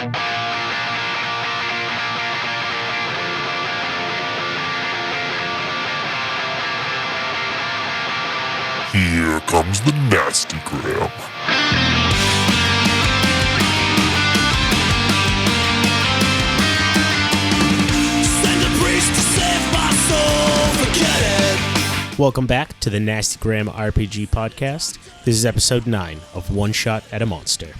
Here comes the nasty gram. Send a priest to save my soul, forget it. Welcome back to the Nasty Gram RPG podcast. This is episode 9 of One Shot at a Monster.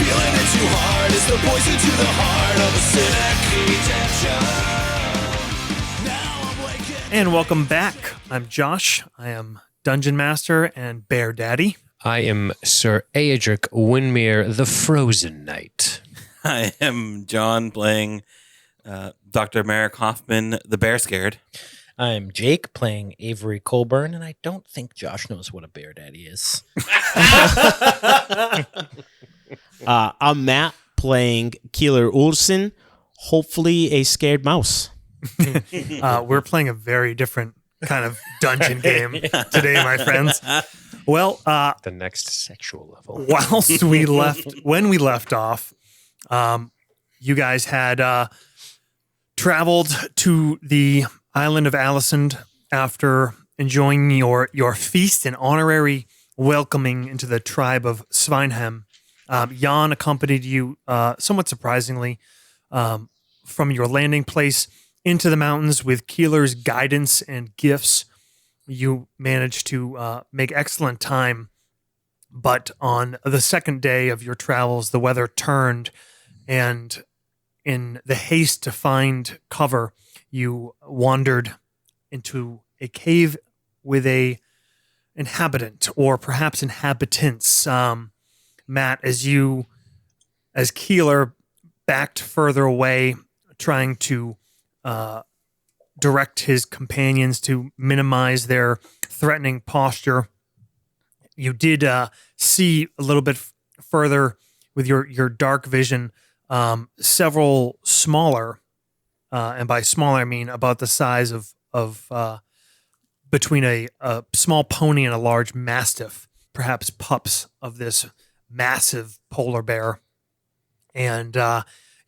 Feeling it too hard is the poison to the heart of a cynic redemption. Now I'm waking. And welcome back. I'm Josh. I am Dungeon Master and Bear Daddy. I am Sir Aedric Winmere, the Frozen Knight. I am John playing Dr. Merrick Hoffman, the Bear Scared. I'm Jake playing Avery Colburn, and I don't think Josh knows what a bear daddy is. I'm Matt playing Keeler Olsen, hopefully a scared mouse. We're playing a very different kind of dungeon game today, my friends. Well, The next sexual level. when we left off, you guys had traveled to the island of Alisand after enjoying your feast and honorary welcoming into the tribe of Sveinheim. Jan accompanied you, somewhat surprisingly, from your landing place into the mountains with Keeler's guidance and gifts. You managed to make excellent time, but on the second day of your travels, the weather turned, and in the haste to find cover, you wandered into a cave with a inhabitant, or perhaps inhabitants. Matt, as Keeler backed further away, trying to direct his companions to minimize their threatening posture, you did see a little bit further with your dark vision several smaller, and by smaller I mean about the size of between a small pony and a large mastiff, perhaps pups of this massive polar bear. And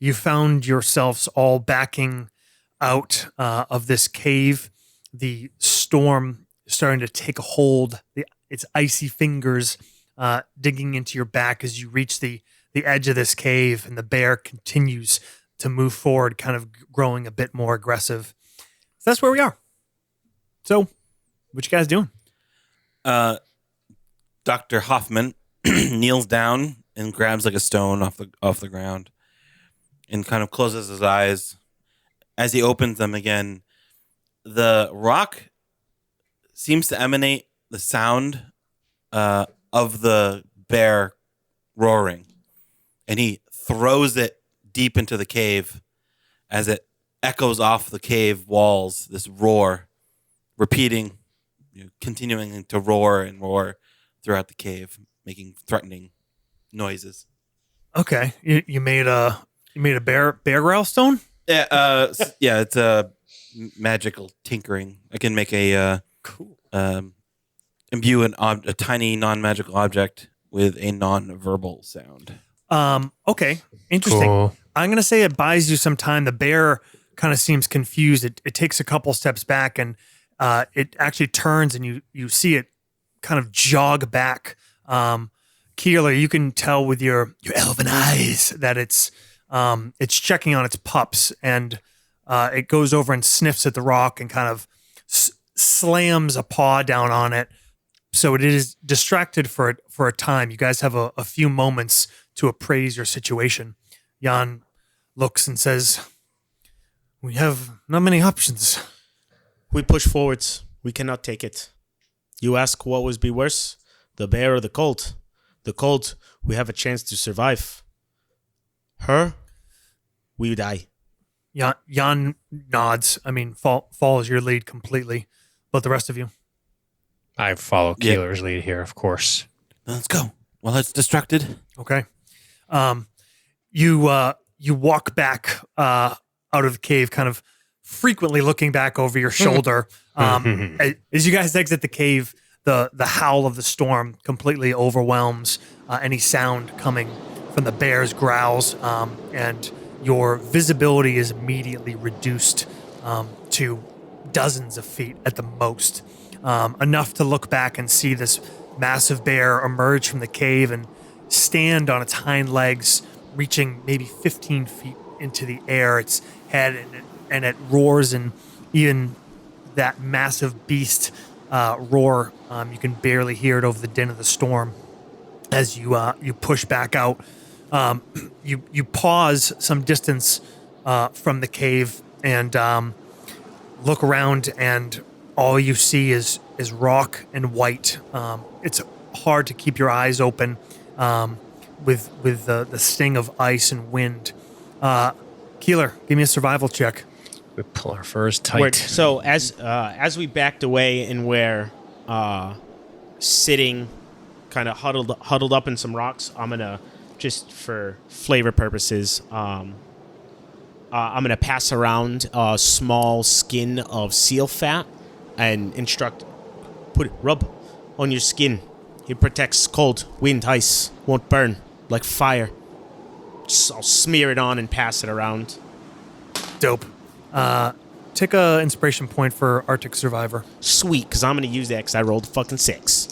you found yourselves all backing out of this cave, the storm starting to take a hold, its icy fingers digging into your back as you reach the edge of this cave, and the bear continues to move forward, kind of growing a bit more aggressive. So that's where we are. So, what you guys doing? Dr. Hoffman kneels down and grabs like a stone off the ground and kind of closes his eyes. As he opens them again, the rock seems to emanate the sound of the bear roaring, and he throws it deep into the cave as it echoes off the cave walls, this roar, repeating, continuing to roar and roar throughout the cave, making threatening noises. Okay, you made a bear growl stone? Yeah, it's a magical tinkering. I can make Cool. Imbue a tiny non-magical object with a non-verbal sound. Okay, interesting. Cool. I'm going to say it buys you some time. The bear kind of seems confused. It takes a couple steps back, and it actually turns, and you see it kind of jog back. Keeler, you can tell with your elven eyes that it's checking on its pups, and it goes over and sniffs at the rock and kind of slams a paw down on it. So it is distracted for a time. You guys have a few moments to appraise your situation. Jan looks and says, "We have not many options." We push forwards. We cannot take it. You ask what would be worse, the bear or the colt? The colt, we have a chance to survive. Her, we die. Jan nods. I mean, follows your lead completely. But the rest of you? I follow Keeler's lead here, of course. Let's go. Well, it's distracted. Okay. You walk back out of the cave, kind of frequently looking back over your shoulder. As you guys exit the cave, the howl of the storm completely overwhelms any sound coming the bear's growls, and your visibility is immediately reduced to dozens of feet at the most, enough to look back and see this massive bear emerge from the cave and stand on its hind legs, reaching maybe 15 feet into the air, its head, and it roars, and even that massive beast roar, you can barely hear it over the din of the storm as you push back out. You pause some distance from the cave and look around, and all you see is rock and white. It's hard to keep your eyes open with the sting of ice and wind. Keeler, give me a survival check. We pull our furs tight. Word. So as we backed away and we're sitting, kind of huddled up in some rocks, I'm gonna, just for flavor purposes, I'm gonna pass around a small skin of seal fat and instruct, rub on your skin. It protects cold, wind, ice, won't burn like fire. I'll smear it on and pass it around. Dope. Take a inspiration point for Arctic Survivor. Sweet, because I'm going to use that because I rolled fucking 6.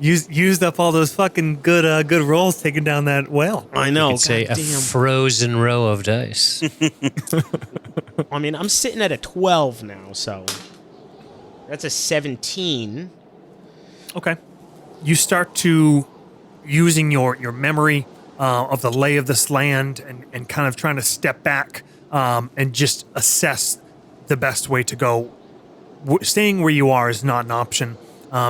Used up all those fucking good rolls taking down that well. I know. It's a frozen row of dice. I mean, I'm sitting at a 12 now, so that's a 17. Okay. You start to using your memory of the lay of this land and kind of trying to step back and just assess the best way to go. Staying where you are is not an option.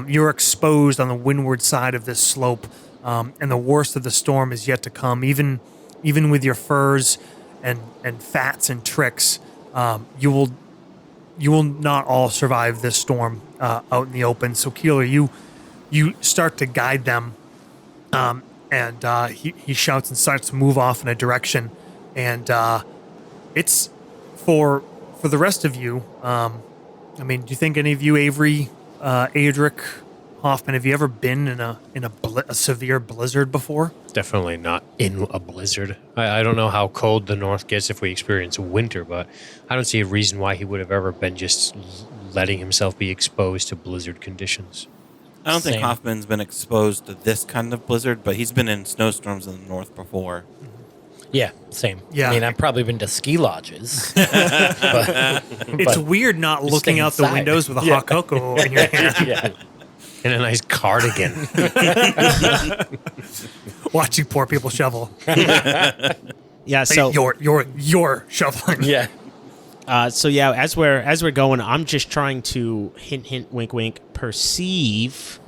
You're exposed on the windward side of this slope, and the worst of the storm is yet to come. Even with your furs and fats and tricks, you will not all survive this storm out in the open. So Keeler, you start to guide them, and he shouts and starts to move off in a direction, and it's for the rest of you. I mean, do you think any of you, Avery, Adric, Hoffman, have you ever been in a severe blizzard before? Definitely not in a blizzard. I don't know how cold the north gets if we experience winter, but I don't see a reason why he would have ever been just letting himself be exposed to blizzard conditions. I don't think Same. Hoffman's been exposed to this kind of blizzard, but he's been in snowstorms in the north before. Yeah, same. Yeah. I mean, I've probably been to ski lodges. It's weird not looking staying out the inside. windows with a hot cocoa in your hand, Yeah. And a nice cardigan. watching poor people shovel. Yeah, so You're shoveling. Yeah. so yeah, as we're going, I'm just trying to hint, wink, wink, perceive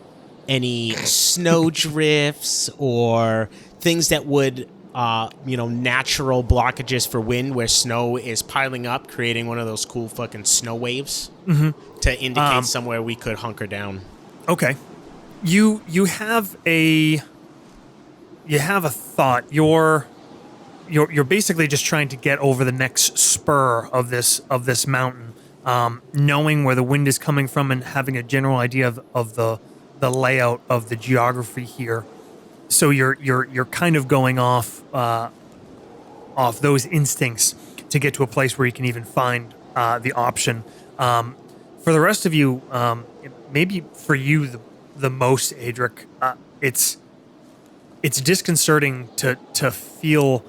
any snow drifts or things that would, natural blockages for wind where snow is piling up, creating one of those cool fucking snow waves to indicate somewhere we could hunker down. Okay. You have a thought. You're basically just trying to get over the next spur of this mountain, knowing where the wind is coming from and having a general idea of the layout of the geography here. So you're kind of going off those instincts to get to a place where you can even find the option. For the rest of you, maybe for you the most, Adric, it's disconcerting to feel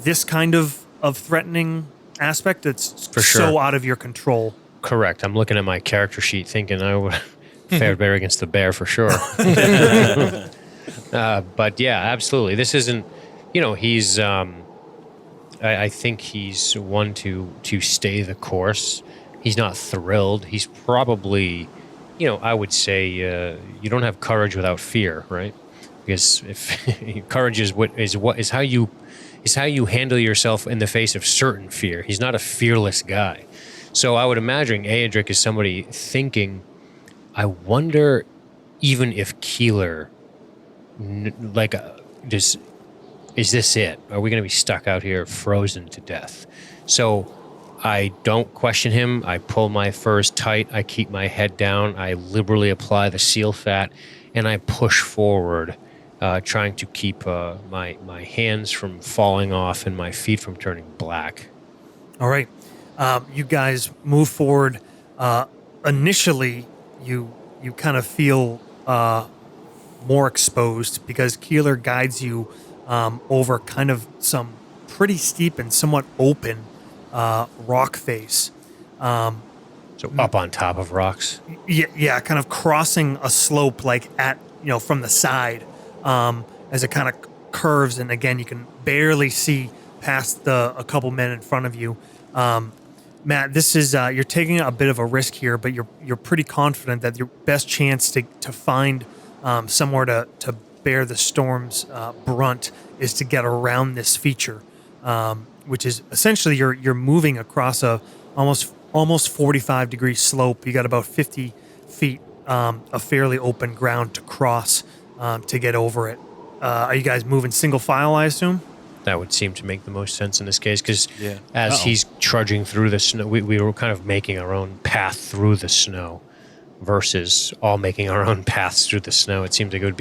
this kind of threatening aspect that's For sure. so out of your control. Correct. I'm looking at my character sheet thinking I would fared better against the bear for sure. But yeah, absolutely. This isn't, he's, I think he's one to stay the course. He's not thrilled. He's probably, I would say you don't have courage without fear, right? Because if courage is how you handle yourself in the face of certain fear. He's not a fearless guy. So I would imagine Aedric is somebody thinking, I wonder even if Keeler, is this it? Are we going to be stuck out here frozen to death? So I don't question him. I pull my furs tight. I keep my head down. I liberally apply the seal fat, and I push forward trying to keep my hands from falling off and my feet from turning black. All right. You guys move forward. Initially, you kind of feel more exposed because Keeler guides you over kind of some pretty steep and somewhat open rock face. So up on top of rocks. Yeah, kind of crossing a slope like from the side as it kind of curves, and again you can barely see past a couple men in front of you. Matt, this is you're taking a bit of a risk here, but you're pretty confident that your best chance to find somewhere to bear the storm's brunt is to get around this feature, which is essentially you're moving across a almost 45-degree slope. You got about 50 feet of fairly open ground to cross to get over it. Are you guys moving single file, I assume? That would seem to make the most sense in this case, because as Uh-oh. he's trudging through the snow, we were kind of making our own path through the snow versus all making our own paths through the snow. It seems like it would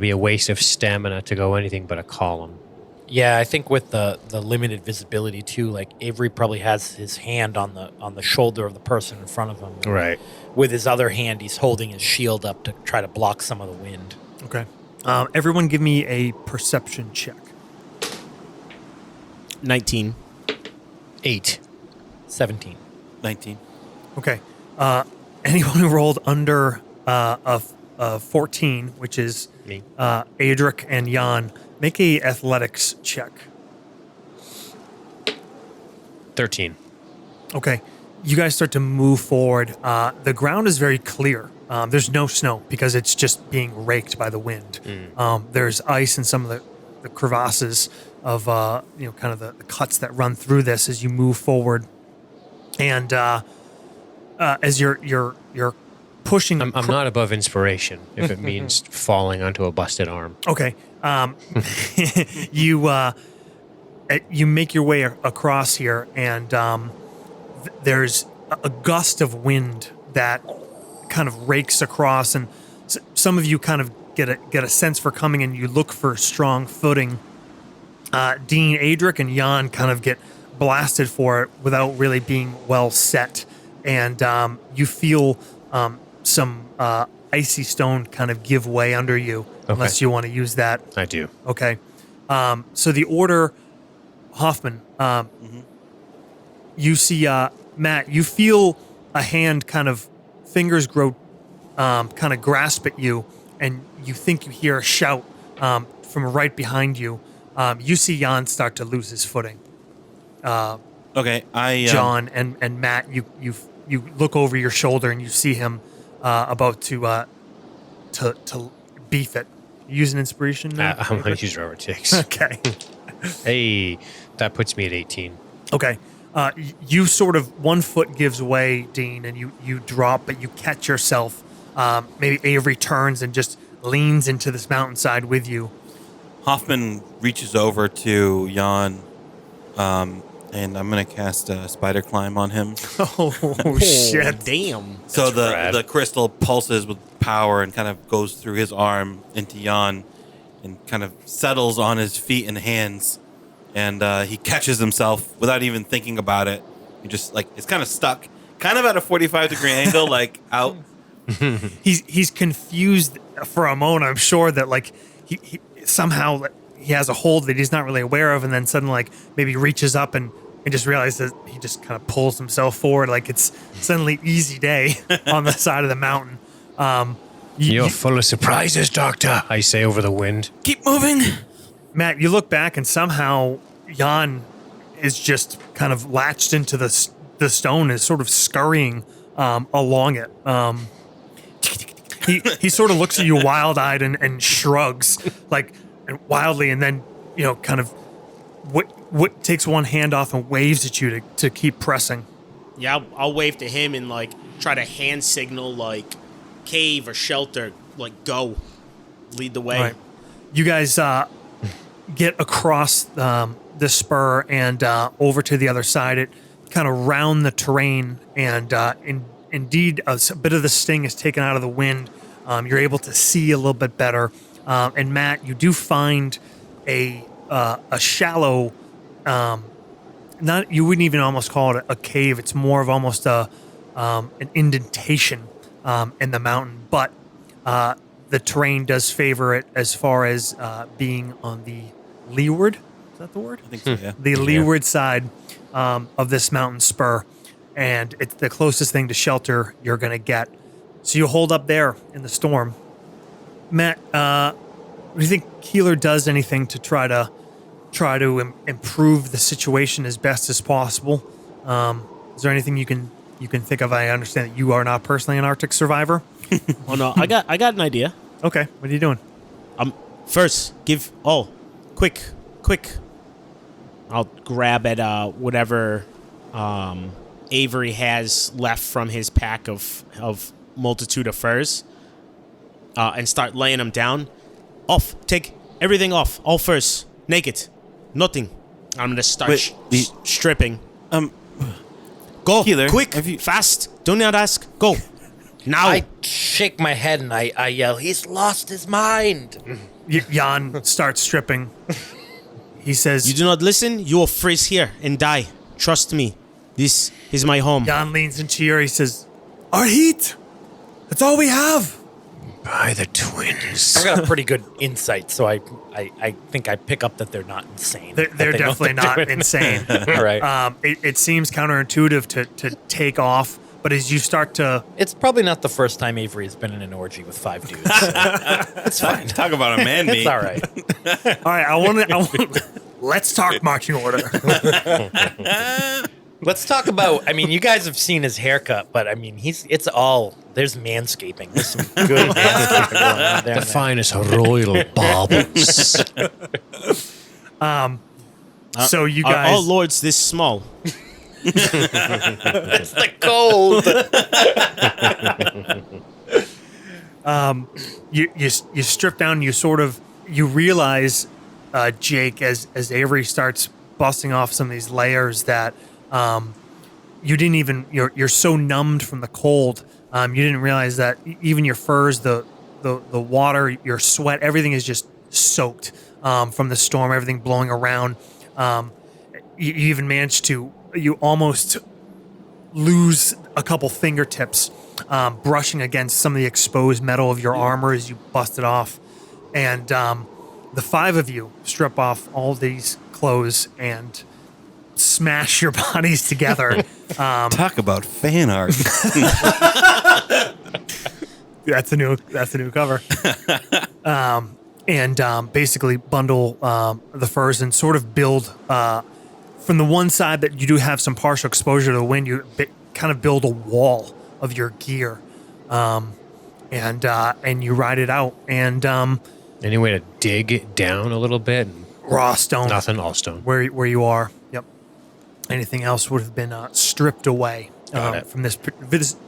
be a waste of stamina to go anything but a column. Yeah, I think with the limited visibility too, like Avery probably has his hand on the shoulder of the person in front of him. Right. With his other hand, he's holding his shield up to try to block some of the wind. Okay. Everyone give me a perception check. 19. 8. 17. 19. Okay. Anyone who rolled under a 14, which is Me. Adric and Jan, make a athletics check. 13. Okay. You guys start to move forward. The ground is very clear. There's no snow because it's just being raked by the wind. There's ice in some of the crevasses of kind of the cuts that run through this as you move forward. And as you're pushing, I'm not above inspiration if it means falling onto a busted arm. Okay. You make your way across here, and there's a gust of wind that kind of rakes across, and some of you kind of get a sense for coming, and you look for strong footing. Dean, Adric, and Jan kind of get blasted for it without really being well set, and you feel some icy stone kind of give way under you, unless you want to use that. I do. Okay. So the order, Hoffman, you see, Matt, you feel a hand kind of, fingers grow, kind of grasp at you, and you think you hear a shout from right behind you. You see Jan start to lose his footing. Okay, John and Matt, you look over your shoulder and you see him about to beef it. Use an inspiration now? I'm going to use whatever it takes. Okay. Hey, that puts me at 18. Okay. You sort of, one foot gives way, Dean, and you drop, but you catch yourself. Maybe Avery turns and just leans into this mountainside with you. Hoffman reaches over to Jan, and I'm going to cast a spider climb on him. Oh, shit. Damn. So rad. the crystal pulses with power and kind of goes through his arm into Jan and kind of settles on his feet and hands. And he catches himself without even thinking about it. He just, it's kind of stuck, kind of at a 45-degree angle, out. He's confused for a moment. I'm sure that, he somehow he has a hold that he's not really aware of, and then suddenly, maybe reaches up and just realizes that he just kind of pulls himself forward like it's suddenly easy day on the side of the mountain. You're full of surprises, Doctor, I say over the wind. Keep moving. Matt, you look back and somehow Jan is just kind of latched into the stone, is sort of scurrying along it. He sort of looks at you wild-eyed and shrugs wildly, and then kind of what takes one hand off and waves at you to keep pressing. Yeah, I'll wave to him and try to hand signal cave or shelter, go, lead the way. All right. You guys get across the spur and over to the other side. It kind of round the terrain, and indeed a bit of the sting is taken out of the wind You're able to see a little bit better. And Matt, you do find a shallow, not you wouldn't even almost call it a cave. It's more of almost an indentation in the mountain, but the terrain does favor it as far as being on the leeward. Is that the word? I think so, yeah. The leeward side of this mountain spur, and it's the closest thing to shelter you're going to get. So you hold up there in the storm. Matt, do you think Keeler does anything to try to improve the situation as best as possible? Is there anything you can think of? I understand that you are not personally an Arctic survivor. Oh no, I got an idea. Okay, what are you doing? First, quick. I'll grab at whatever Avery has left from his pack of multitude of furs, and start laying them down. Off, take everything off. All furs, naked, nothing. I'm gonna start stripping. Go, Keeler, quick, fast. Do not ask. Go, now. I shake my head and I yell, "He's lost his mind!" Jan starts stripping. He says, You do not listen, you will freeze here and die. Trust me. This is my home. Jan leans into you. He says, "Our heat. That's all we have." By the twins. I've got a pretty good insight, so I think I pick up that they're not insane. They're That they know definitely what they're not doing. insane. All right. It seems counterintuitive to take off, but as you start to, It's probably not the first time Avery has been in an orgy with 5 dudes. It's fine. Talk about a man meat. It's all right. all right, I want let's talk marching order. Let's talk about. I mean, you guys have seen his haircut, but I mean, there's manscaping. There's some good manscaping going on there. The finest royal baubles. So you Are guys, all lords this small? It's the cold. you strip down. You realize, Jake, as Avery starts busting off some of these layers that you didn't even. You're so numbed from the cold. You didn't realize that even your furs, the water, your sweat, everything is just soaked from the storm. Everything blowing around. You even managed to. You almost lose a couple fingertips brushing against some of the exposed metal of your armor as you bust it off. And the 5 of you strip off all these clothes and smash your bodies together. Talk about fan art. That's a new cover. And basically bundle the furs and sort of build from the one side that you do have some partial exposure to the wind. You kind of build a wall of your gear, and you ride it out. And Any way to dig down a little bit? raw stone, Nothing, all stone. where you are. Yep. Anything else would have been stripped away from this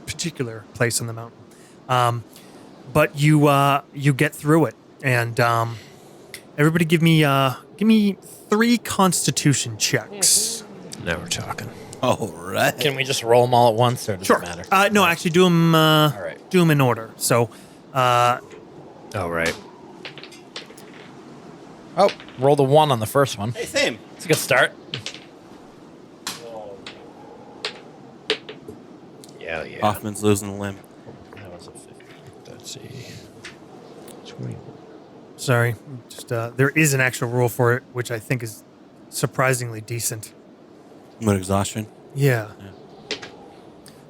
particular place on the mountain. But you get through it, and everybody give me 3 Constitution checks. Now we're talking. All right. Can we just roll them all at once, or does it matter? No, actually, do them. All right. Do them in order. So, Oh, right. Oh, roll the 1 on the first one. Hey, same. It's a good start. Yeah, yeah. Hoffman's losing a limb. That was a 50. Let's see. 21. sorry, just there is an actual rule for it, which I think is surprisingly decent. What, exhaustion? Yeah.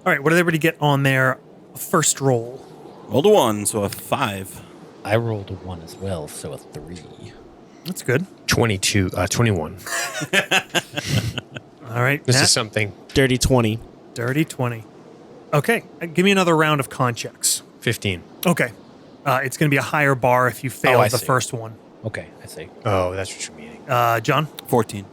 All right, what did everybody get on their first roll? Rolled a 1, so a 5. I rolled a 1 as well, so a 3. That's good. 21. All right, This Matt, is something. Dirty 20. dirty 20. Okay, give me another round of con checks. 15. Okay. It's going to be a higher bar if you fail I the see. first one. Okay, I see. Oh, that's what you're meaning. John? 14.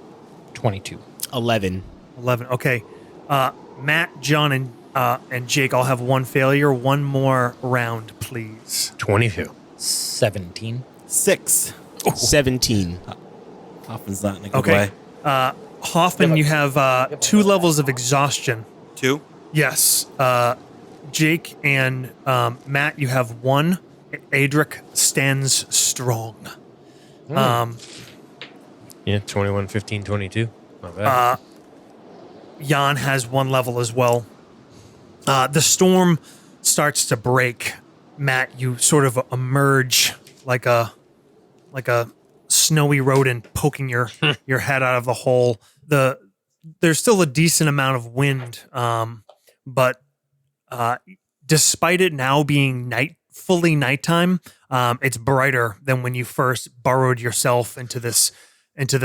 22. 11. 11. Okay. Matt, John, and Jake all have one failure. One more round, please. 22. 17. 6. 17. Hoffman's not in a good Okay. way. Hoffman, you have 2 levels of exhaustion. 2. Yes. Jake and Matt, you have 1. Adric stands strong. Yeah, 21, 15, 22. Not bad. Jan has 1 level as well. The storm starts to break. Matt, you sort of emerge like a snowy rodent poking your head out of the hole. There's still a decent amount of wind, but despite it now being fully nighttime, it's brighter than when you first burrowed yourself into this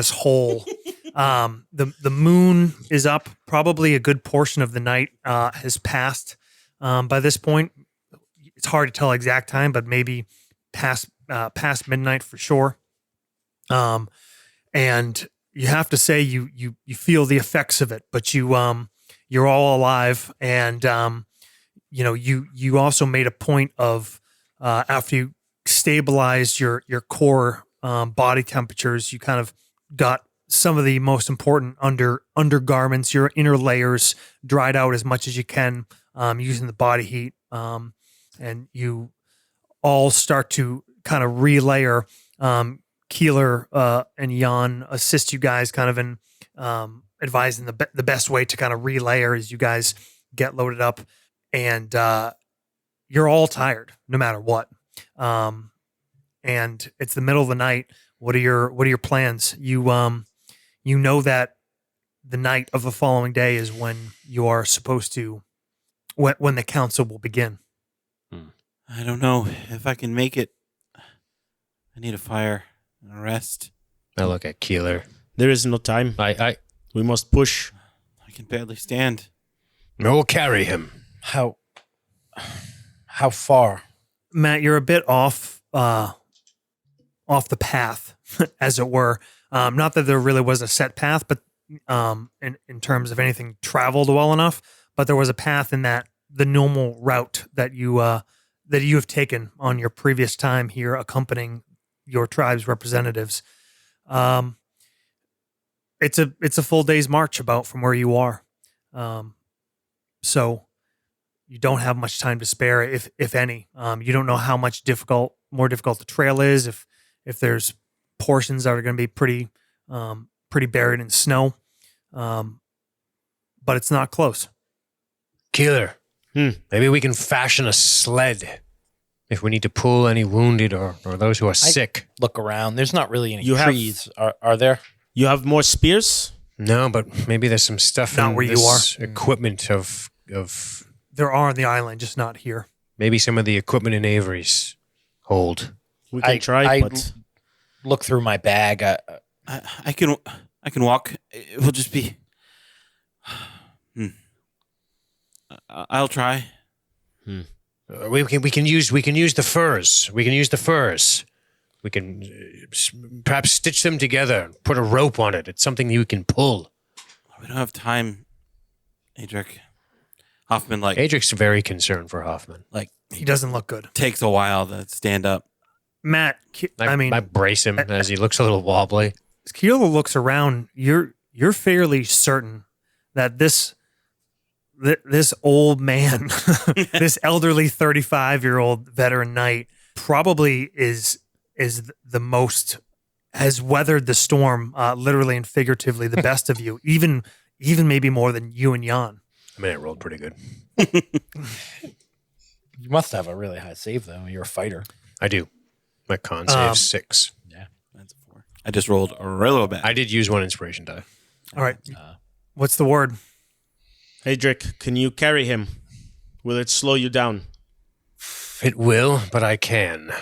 hole. The moon is up. Probably a good portion of the night has passed by this point. It's hard to tell exact time, but maybe past midnight for sure. And you have to say you feel the effects of it, but you're all alive, and you also made a point of after you stabilized your core body temperatures, you kind of got some of the most important undergarments, your inner layers dried out as much as you can using the body heat, and you all start to kind of relayer. Keeler and Jan assist you guys kind of in advising the best way to kind of relayer as you guys get loaded up, and you're all tired no matter what. And it's the middle of the night. What are your plans? You know that the night of the following day is when you are supposed to when the council will begin. I don't know if I can make it. I need a fire and a rest. I look at Keeler. There is no time. We must push. I can barely stand. We'll carry him. How far? Matt, you're a bit off the path, as it were. Not that there really was a set path, but in terms of anything traveled well enough, but there was a path in that the normal route that you have taken on your previous time here accompanying your tribe's representatives. It's a full day's march about from where you are. So you don't have much time to spare, if any. You don't know how much more difficult the trail is, if there's portions that are going to be pretty buried in snow. But it's not close. Keeler, maybe we can fashion a sled if we need to pull any wounded or those who are sick. Look around. There's not really any You have- trees. Are there? You have more spears? No, but maybe there's some stuff Not in where you this equipment of There are on the island, just not here. maybe some of the equipment in Avery's hold. We can try, but Look through my bag. I can walk. It will just be. I'll try. We can use the furs. We can use the furs. We can perhaps stitch them together and put a rope on it. It's something you can pull. We don't have time, Adric. Hoffman Adric's very concerned for Hoffman. He doesn't look good. takes a while to stand up. Matt, I brace him as he looks a little wobbly. Keeler looks around. You're fairly certain that this old man, this elderly 35-year-old veteran knight, probably is the most, has weathered the storm, literally and figuratively, the best of you, even maybe more than you and Jan. I mean, it rolled pretty good. You must have a really high save, though. You're a fighter. I do. My con save 6. Yeah. That's a 4. I just rolled a real bad. I did use 1 inspiration die. All right. What's the word? hey, Drake, can you carry him? Will it slow you down? It will, but I can.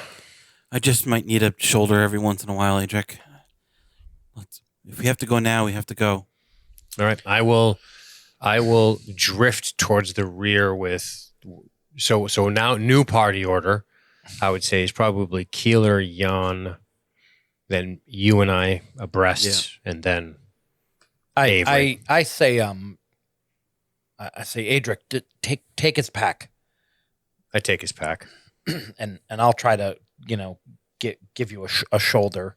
I just might need a shoulder every once in a while, Adric. If we have to go now, we have to go. All right. I will drift towards the rear with. So now new party order, I would say, is probably Keeler, Jan, then you and I abreast, and then Avery. I say Adric, take his pack, I take his pack. and I'll try to give you a shoulder,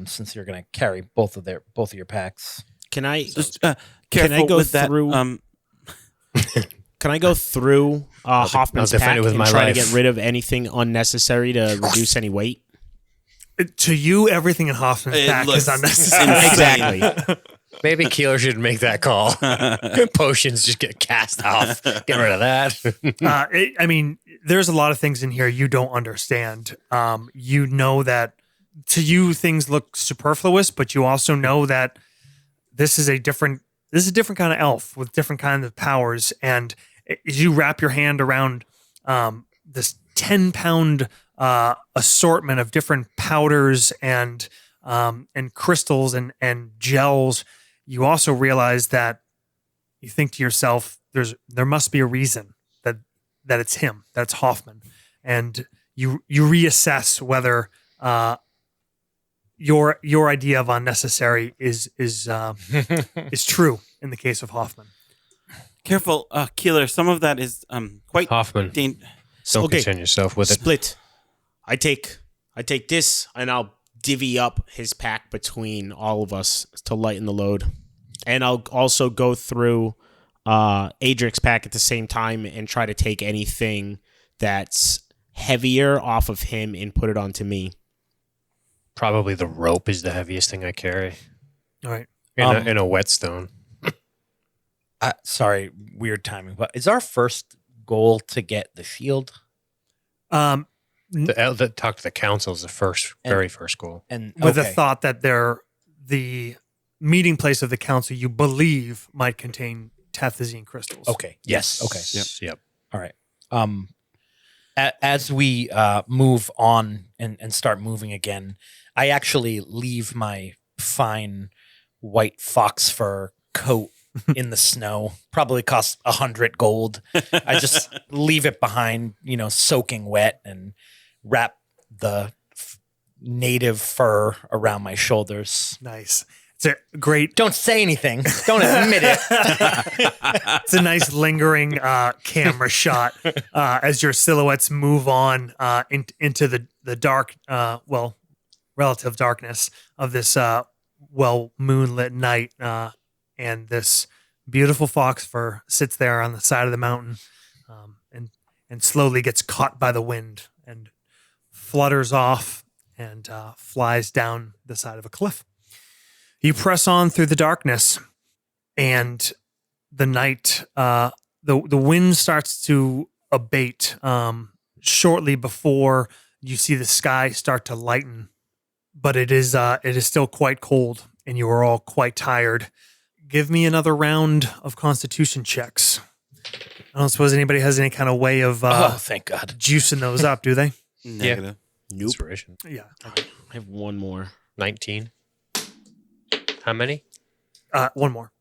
since you're going to carry both of your packs. Can I? Just Can I careful go with that, through? Can I go through Hoffman's defend pack it with and my try life. to get rid of anything unnecessary to reduce any weight? To you, everything in Hoffman's It pack looks is unnecessary. Exactly. Maybe Keeler should make that call. Potions just get cast off. Get rid of that. I mean, there's a lot of things in here you don't understand. You know that to you things look superfluous, but you also know that this is a different kind of elf with different kinds of powers. And as you wrap your hand around this 10-pound assortment of different powders and crystals and gels, you also realize that you think to yourself, there must be a reason that it's him, that's Hoffman, and you reassess whether your idea of unnecessary is true in the case of Hoffman. Careful, Keeler. Some of that is quite Hoffman, don't Okay. concern yourself with it. Split. I take this and I'll divvy up his pack between all of us to lighten the load. And I'll also go through Adric's pack at the same time and try to take anything that's heavier off of him and put it onto me. Probably the rope is the heaviest thing I carry All right. in a whetstone. Sorry, weird timing. But is our first goal to get the shield? The talk to the council is the very first goal. And With the okay. thought that the meeting place of the council you believe might contain Tathazine crystals. Okay. Yes. Okay. Yep. All right. As we move on and start moving again, I actually leave my fine white fox fur coat in the snow. Probably costs 100 gold. I just leave it behind, soaking wet, and wrap the native fur around my shoulders. Nice. It's a great. Don't say anything. Don't admit it. It's a nice lingering camera shot as your silhouettes move on into the dark, relative darkness of this moonlit night, and this beautiful fox fur sits there on the side of the mountain, and slowly gets caught by the wind and flutters off and flies down the side of a cliff. You press on through the darkness, and the night, the wind starts to abate shortly before you see the sky start to lighten. But it is still quite cold, and you are all quite tired. Give me another round of Constitution checks. I don't suppose anybody has any kind of way of Thank God. juicing those up, do they? negative. Nope. Inspiration. Yeah. I have one more. 19. How many? One more.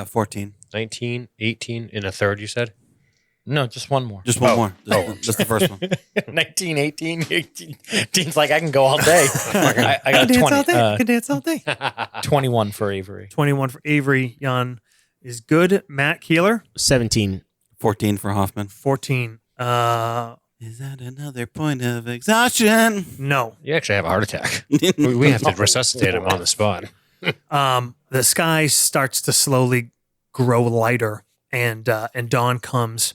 14. 19, 18, and a third, you said? No, just one more. Just one more. Just the first one. 19, 18, 18. Dean's like, I can go all day. I got 20. Can dance all day. 21 for Avery. 21 for Avery. Jan is good. Matt Keeler, 17. 14 for Hoffman. 14. Is that another point of exhaustion? No. You actually have a heart attack. We have to resuscitate him on the spot. The sky starts to slowly grow lighter, and dawn comes.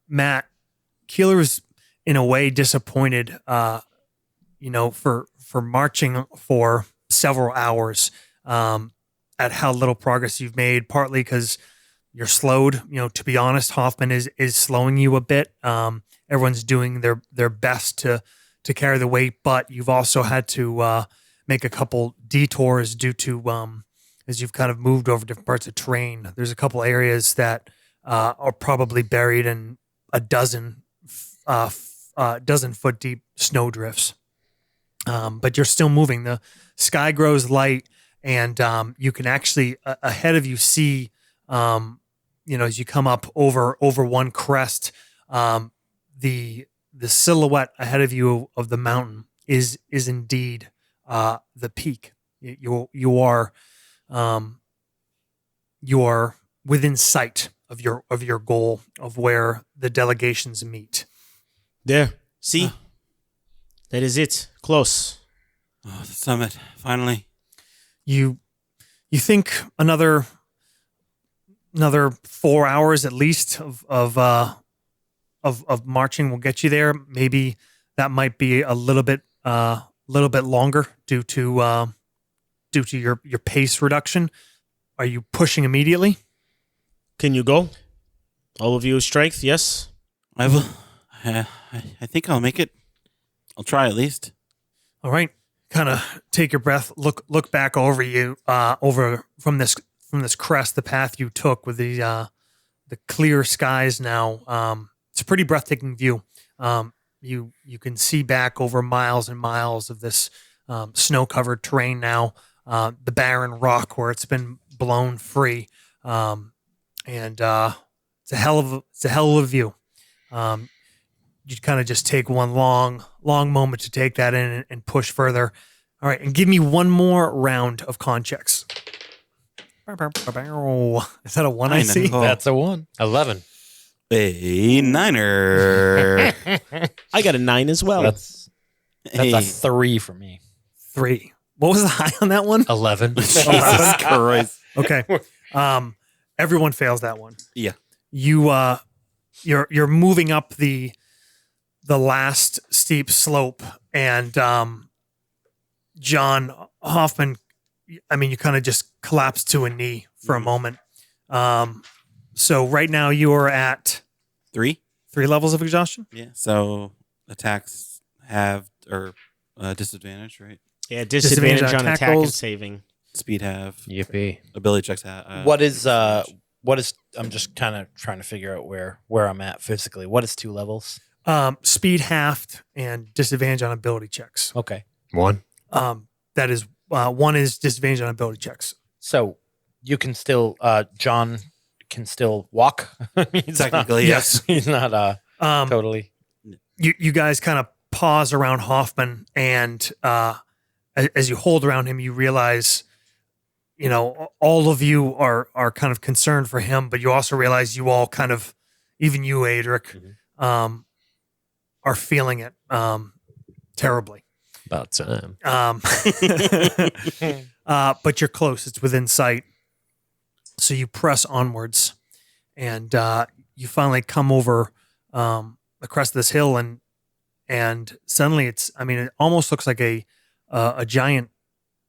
Matt, Keeler is in a way disappointed, for marching for several hours, at how little progress you've made, partly because you're slowed. To be honest, Hoffman is slowing you a bit. Everyone's doing their best to carry the weight, but you've also had to make a couple detours due to as you've kind of moved over different parts of terrain. There's a couple areas that are probably buried in a dozen foot deep snow drifts. But you're still moving. The sky grows light, and you can actually ahead of you see, as you come up over one crest, the silhouette ahead of you of the mountain is indeed the peak. You are within sight of your goal of where the delegations meet. There. See? That is it. Close. Oh, the summit. Finally. You think another another 4 hours at least of marching will get you there. Maybe that might be a little bit longer due to your pace reduction. Are you pushing immediately? Can you go? All of you strength, yes? I will. I think I'll make it. I'll try at least. All right. Kind of take your breath. Look back over you, over from this crest, the path you took with the clear skies. Now, it's a pretty breathtaking view. You can see back over miles and miles of this snow-covered terrain. Now, the barren rock where it's been blown free, and it's a hell of a view. You kind of just take one long moment to take that in and push further. All right, and give me one more round of con checks. Is that a one I see? That's a 1. 11. A niner. I got a 9 as well. That's a 3 for me. 3. What was the high on that one? 11. Jesus Christ. Okay. Everyone fails that one. Yeah. You're moving up the last steep slope, and John Hoffman, I mean, you kind of just collapse to a knee for a moment. So right now you are at 3. 3 levels of exhaustion. Yeah. So attacks have or disadvantage, right? Yeah, disadvantage on attack attack and rolls. saving. Speed have. Yippee. Ability checks have. What is I'm just kind of trying to figure out where I'm at physically. What is 2 levels? Speed halved and disadvantage on ability checks. Okay. 1. That is 1 is disadvantage on ability checks. So you can still John can still walk. He's Technically, not, yes. He's not totally. You guys kind of pause around Hoffman, and as you hold around him, you realize, all of you are kind of concerned for him, but you also realize you all kind of, even you, Adric, are feeling it terribly. About time. But you're close; it's within sight. So you press onwards, and you finally come over the crest of this hill, and suddenly it almost looks like a giant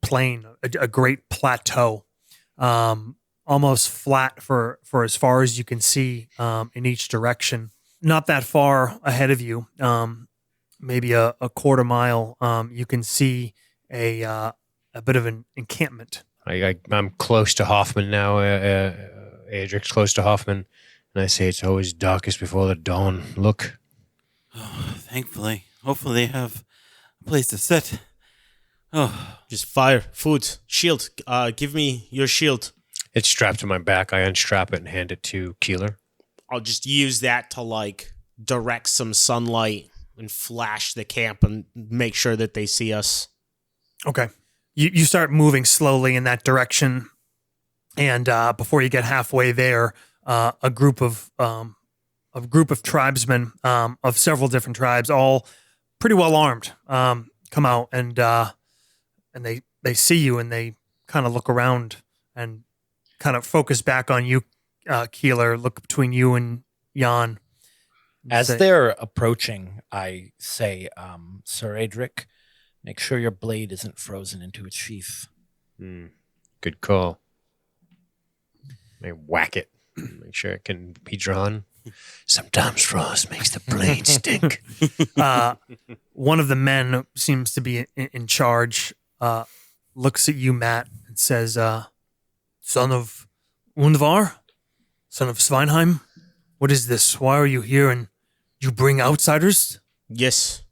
plain, a great plateau, almost flat for as far as you can see in each direction. Not that far ahead of you, maybe a quarter mile, you can see a bit of an encampment. I'm close to Hoffman now. Adric's close to Hoffman. And I say it's always darkest before the dawn. Look. Oh, thankfully. Hopefully they have a place to sit. Oh. Just fire, food, shield. Give me your shield. It's strapped to my back. I unstrap it and hand it to Keeler. I'll just use that to direct some sunlight and flash the camp and make sure that they see us. Okay. You start moving slowly in that direction, and before you get halfway there, a group of tribesmen of several different tribes, all pretty well armed, come out, and they see you, and they kind of look around and kind of focus back on you, Keeler. Look between you and Jan. As they're approaching, I say, Sir Adric, make sure your blade isn't frozen into its sheath. Good call. I whack it. Make sure it can be drawn. Sometimes frost makes the blade stink. One of the men seems to be in charge, looks at you, Matt, and says, son of Undvar? Son of Sveinheim? What is this? Why are you here, and you bring outsiders? Yes.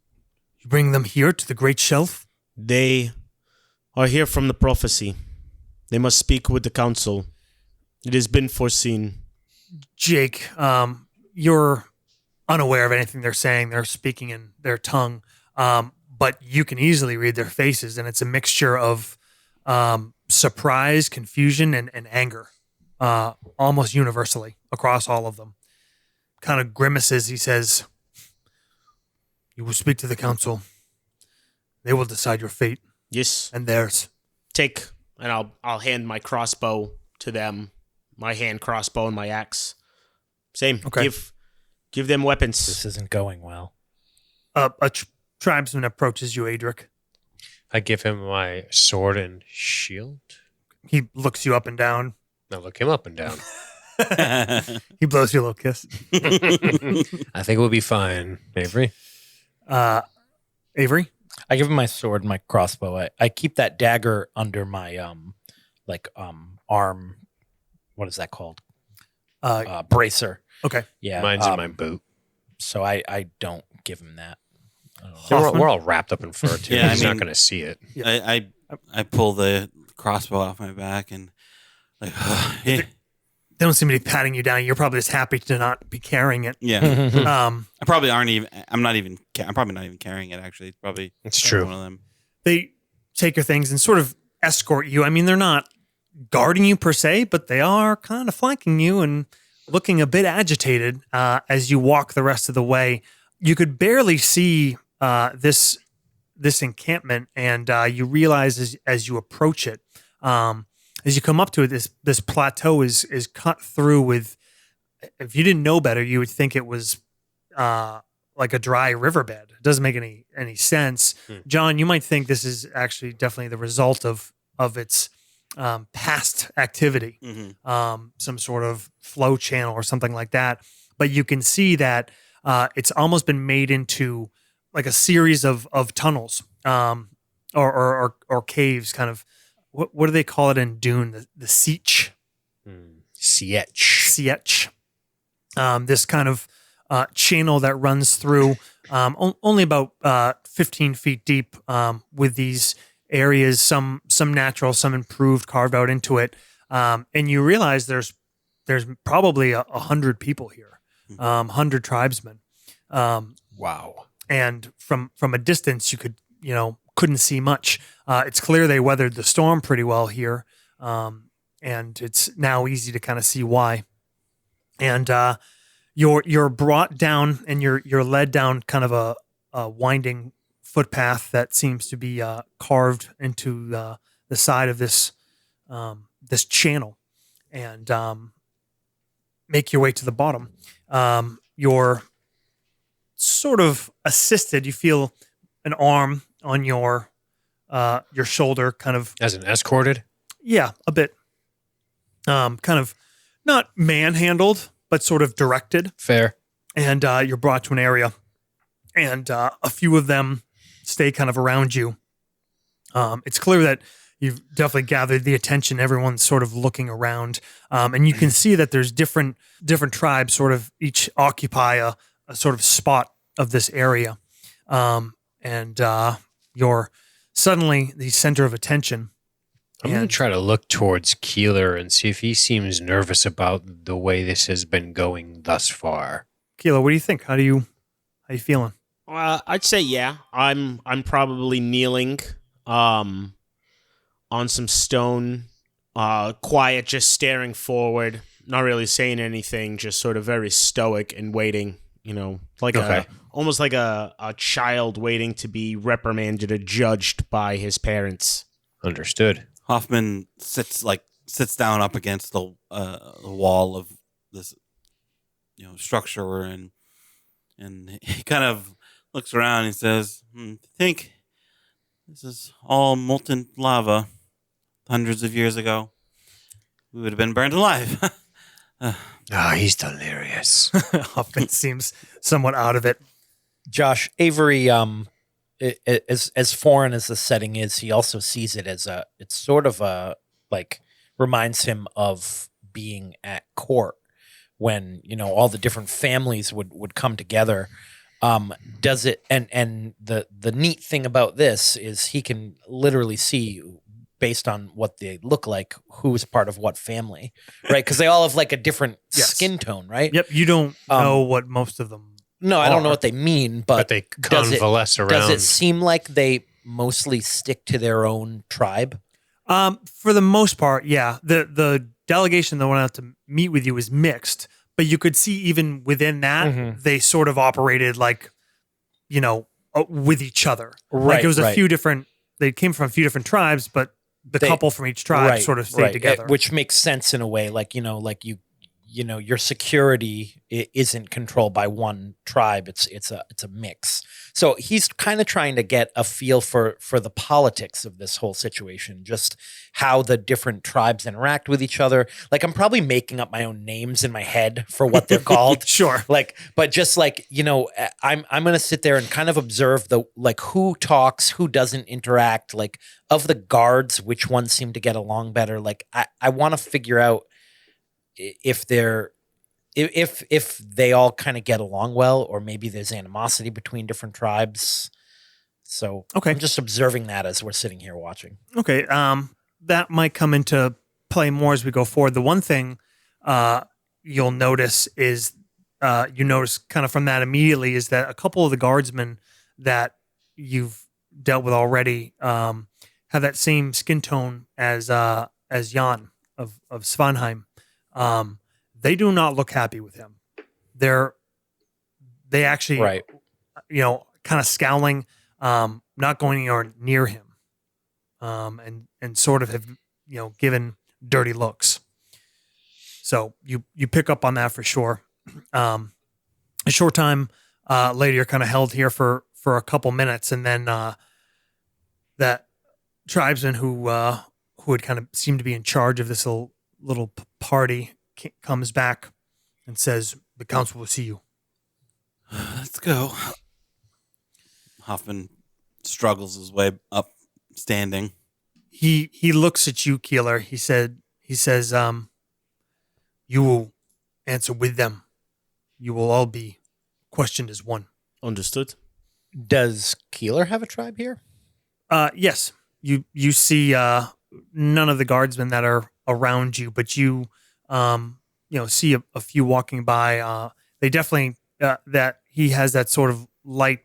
You bring them here to the Great Shelf? They are here from the prophecy. They must speak with the council. It has been foreseen. Jake, you're unaware of anything they're saying. They're speaking in their tongue, but you can easily read their faces, and it's a mixture of surprise, confusion, and anger, almost universally across all of them. Kind of grimaces. He says, you will speak to the council. They will decide your fate. Yes. And theirs. Take, and I'll hand my crossbow to them. my hand crossbow and my axe. Same. Okay. Give them weapons. This isn't going well. A tribesman approaches you, Adric. I give him my sword and shield. He looks you up and down. Now look him up and down. He blows you a little kiss. I think we'll be fine, Avery. Avery? I give him my sword and my crossbow. I keep that dagger under my arm. What is that called? Bracer. Okay. Yeah. Mine's in my boot. So I don't give him that. We're all wrapped up in fur too. Yeah, He's I not mean- going to see it. I pull the crossbow off my back and like, They don't seem to be patting you down. You're probably just happy to not be carrying it. yeah. I probably aren't even. I'm probably not even carrying it. Actually, probably. It's true. One of them. They take your things and sort of escort you. I mean, they're not guarding you per se, but they are kind of flanking you and looking a bit agitated as you walk the rest of the way. You could barely see this encampment, and you realize as you approach it, as you come up to it, this plateau is cut through with. If you didn't know better, you would think it was like a dry riverbed. It doesn't make any sense. John, you might think this is actually definitely the result of its past activity, some sort of flow channel or something like that. But you can see that it's almost been made into like a series of tunnels or caves, kind of. What do they call it in Dune? The sietch. Sietch. This kind of channel that runs through only about 15 feet deep with these areas, some natural, some improved, carved out into it. And you realize there's probably 100 people here, 100 tribesmen. Wow. And from a distance, you couldn't see much. It's clear they weathered the storm pretty well here, and it's now easy to kind of see why. And you're brought down, and you're led down kind of a winding footpath that seems to be carved into the side of this channel, and make your way to the bottom. You're sort of assisted. You feel an arm on your shoulder, kind of. As an escorted? Yeah, a bit. Kind of not manhandled, but sort of directed. Fair. And you're brought to an area, and a few of them stay kind of around you. It's clear that you've definitely gathered the attention. Everyone's sort of looking around, and you can see that there's different tribes sort of each occupy a sort of spot of this area. And you're suddenly the center of attention. I'm going to try to look towards Keeler and see if he seems nervous about the way this has been going thus far. Keeler, what do you think? How you feeling? I'd say yeah. I'm probably kneeling on some stone, quiet, just staring forward, not really saying anything, just sort of very stoic and waiting, like almost like a child waiting to be reprimanded or judged by his parents. Understood. Hoffman sits down up against the wall of this structure we're in, and he kind of looks around and says, I think this is all molten lava hundreds of years ago. We would have been burned alive. He's delirious. Hoffman seems somewhat out of it. Josh, Avery, as foreign as the setting is, he also sees it as it's sort of reminds him of being at court when, all the different families would come together. Does it, and the neat thing about this is he can literally see, based on what they look like, who's part of what family, right? Because they all have like a different skin tone, right? Yep, you don't know what most of them. No, I don't know what they mean, but they convalesce around. Does it seem like they mostly stick to their own tribe? For the most part, yeah. The delegation that went out to meet with you was mixed, but you could see even within that, they sort of operated like, with each other. Right, like it was a right. few different. They came from a few different tribes, but the couple from each tribe sort of stayed together. which makes sense in a way. Like, like your security isn't controlled by one tribe. It's a mix. So he's kind of trying to get a feel for the politics of this whole situation, just how the different tribes interact with each other. Like, I'm probably making up my own names in my head for what they're called. Sure. Like, but just like, I'm going to sit there and kind of observe who talks, who doesn't interact, like of the guards, which ones seem to get along better. Like, I want to figure out if they all kind of get along well, or maybe there's animosity between different tribes. So okay. I'm just observing that as we're sitting here watching. Okay. That might come into play more as we go forward. The one thing you'll notice is you notice kind of from that immediately is that a couple of the guardsmen that you've dealt with already have that same skin tone as Jan of Svanheim. They do not look happy with him. They actually, right. Kind of scowling, not going anywhere near him, and sort of have, given dirty looks. So you pick up on that for sure. A short time later, you're kind of held here for a couple minutes, and then that tribesman who had kind of seemed to be in charge of this little party comes back and says, "The council will see you." Let's go. Hoffman struggles his way up, standing. He looks at you, Keeler. He says, "You will answer with them. You will all be questioned as one." Understood. Does Keeler have a tribe here? Yes. You see none of the guardsmen that are around you, but you see a few walking by. They definitely that he has that sort of light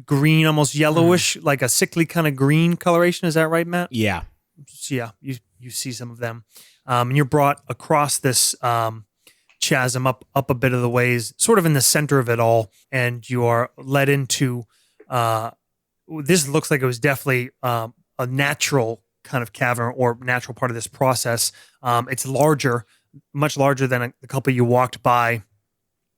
green, almost yellowish, like a sickly kind of green coloration. Is that right, Matt? Yeah. So, yeah, you see some of them, and you're brought across this chasm up a bit of the ways, sort of in the center of it all, and you are led into. This looks like it was definitely a natural kind of cavern or natural part of this process. It's larger, much larger than the couple you walked by,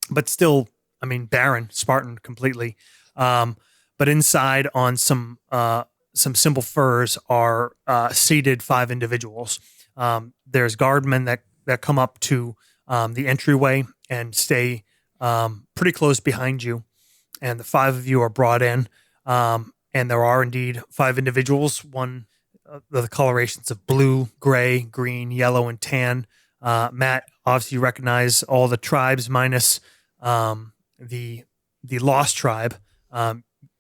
but still, barren, Spartan completely. But inside on some simple furs are seated 5 individuals. There's guardmen that come up to the entryway and stay pretty close behind you, and the 5 of you are brought in. And there are indeed 5 individuals. One, the colorations of blue, gray, green, yellow, and tan. Matt, obviously you recognize all the tribes minus the lost tribe.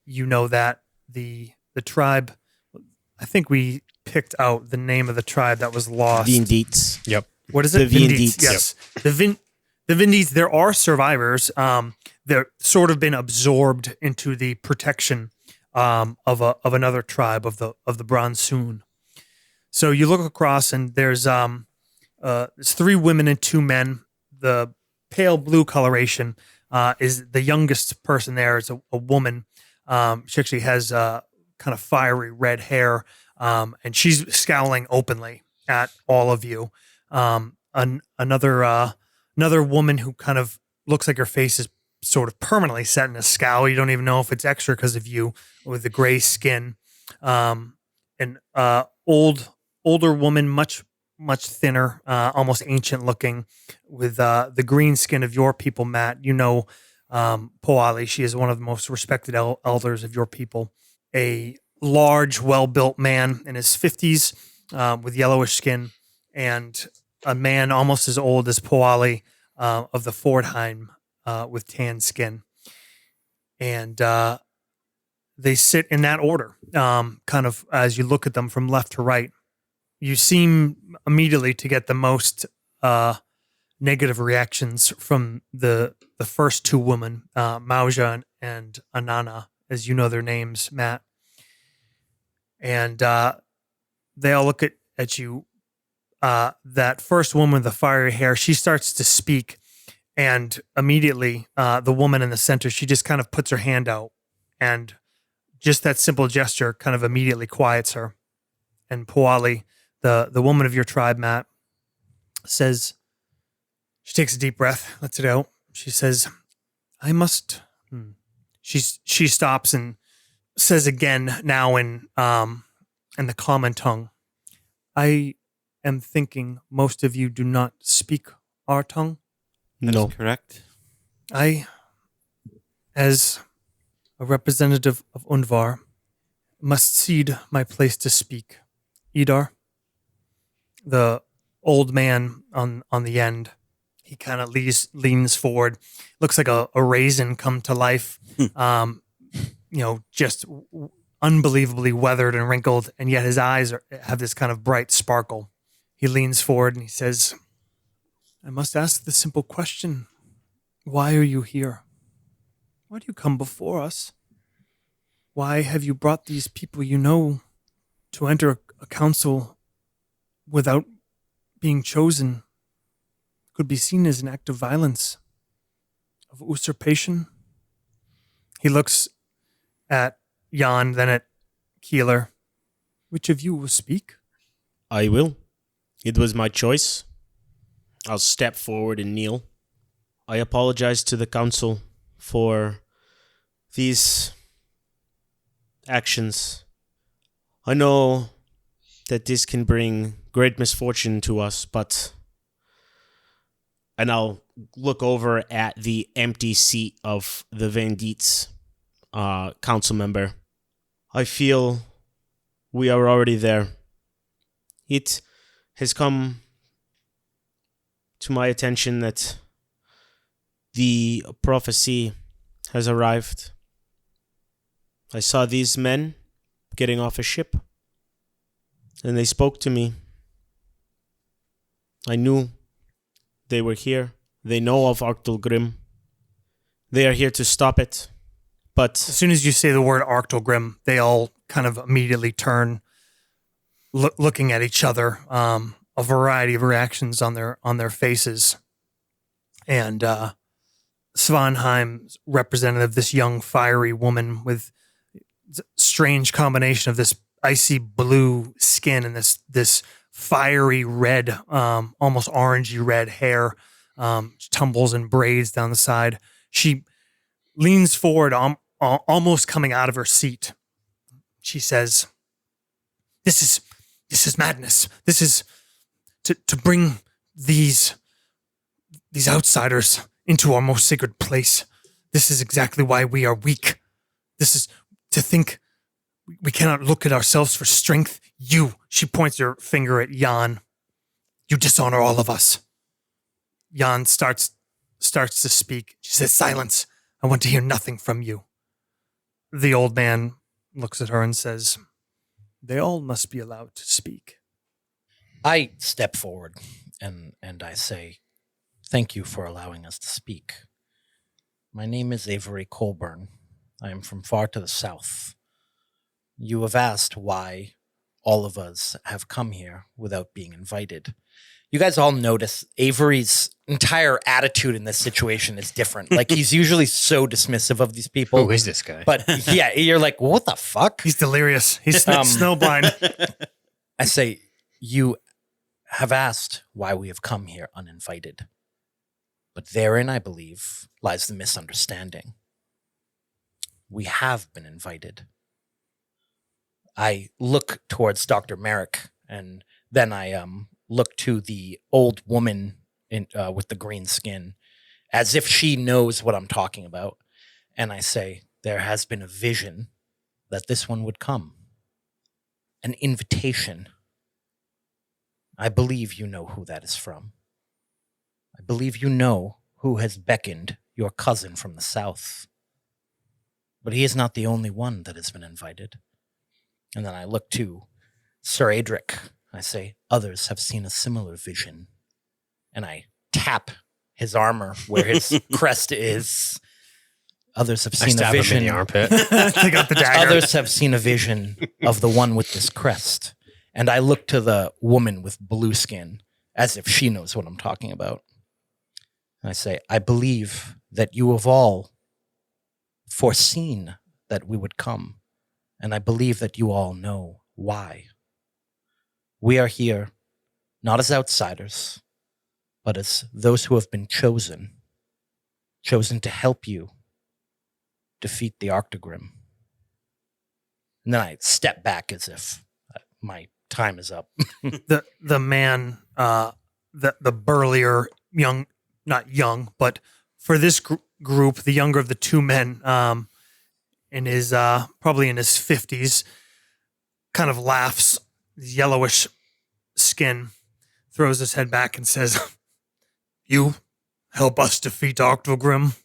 You know that the tribe. I think we picked out the name of the tribe that was lost. Vindites. Yep. What is it? The Vindites. Yes, the Vindites. There are survivors. They're sort of been absorbed into the protection of another tribe of the Bronsoon. So you look across, and there's 3 women and 2 men. The pale blue coloration is the youngest person there. Is a woman. She actually has kind of fiery red hair, and she's scowling openly at all of you. Another woman who kind of looks like her face is sort of permanently set in a scowl. You don't even know if it's extra because of you, with the gray skin. An older woman, much thinner, almost ancient looking, with the green skin of your people, Matt. You know, Poali. She is one of the most respected elders of your people. A large, well-built man in his 50s, with yellowish skin, and a man almost as old as Poali of the Fordheim, with tan skin. And they sit in that order, kind of as you look at them from left to right. You seem immediately to get the most negative reactions from the first 2 women, Mauja and Anana, as you know their names, Matt. And they all look at you. That first woman with the fiery hair, she starts to speak, and immediately the woman in the center, she just kind of puts her hand out, and just that simple gesture kind of immediately quiets her. and Poali, the woman of your tribe, Matt, says, she takes a deep breath, lets it out. She says, I must. She stops and says again, now in the common tongue, I am thinking most of you do not speak our tongue. That's No. correct. I, as a representative of Unvar, must cede my place to speak. Idar, the old man on the end, he kind of leans forward. Looks like a raisin come to life. Just unbelievably weathered and wrinkled, and yet his eyes have this kind of bright sparkle. He leans forward and he says, I must ask the simple question. Why are you here? Why do you come before us? Why have you brought these people you know to enter a council without being chosen? Could be seen as an act of violence, of usurpation. He looks at Jan, then at Keeler. Which of you will speak? I will. It was my choice. I'll step forward and kneel. I apologize to the council for these actions. I know that this can bring great misfortune to us, and I'll look over at the empty seat of the Vandits council member. I feel we are already there. It has come to my attention that the prophecy has arrived. I saw these men getting off a ship, and they spoke to me. I knew they were here. They know of Arctilgrim. They are here to stop it. But As soon as you say the word Arctilgrim, they all kind of immediately turn, looking at each other. A variety of reactions on their faces, and Svanheim's representative, this young fiery woman with strange combination of this icy blue skin and this fiery red, almost orangey red hair, tumbles and braids down the side. She leans forward, almost coming out of her seat. She says, This is madness. This is to bring these outsiders into our most sacred place. This is exactly why we are weak. This is to think we cannot look at ourselves for strength. She points her finger at Jan. You dishonor all of us. Jan starts to speak. She says, silence. I want to hear nothing from you. The old man looks at her and says, they all must be allowed to speak. I step forward and I say, thank you for allowing us to speak. My name is Avery Colburn. I am from far to the south. You have asked why all of us have come here without being invited. You guys all notice Avery's entire attitude in this situation is different. Like, he's usually so dismissive of these people. Who is this guy? But yeah, you're like, what the fuck? He's delirious. He's snowblind. I say, you have asked why we have come here uninvited. But therein, I believe, lies the misunderstanding. We have been invited. I look towards Dr. Merrick, and then I look to the old woman with the green skin, as if she knows what I'm talking about. And I say, there has been a vision that this one would come. An invitation. I believe you know who that is from. I believe you know who has beckoned your cousin from the south. But he is not the only one that has been invited. And then I look to Sir Adric. I say, others have seen a similar vision. And I tap his armor where his crest is. Others have I seen a stab him in vision. the armpit. Take out the dagger. Others have seen a vision of the one with this crest. And I look to the woman with blue skin as if she knows what I'm talking about. And I say, I believe that you have all foreseen that we would come. And I believe that you all know why. We are here not as outsiders, but as those who have been chosen to help you defeat the Octogrim. And then I step back as if my time is up. The man, the burlier young, not young, but for this group, the younger of the two men, in his probably in his 50s, kind of laughs, yellowish skin, throws his head back and says, "You help us defeat Octogrim?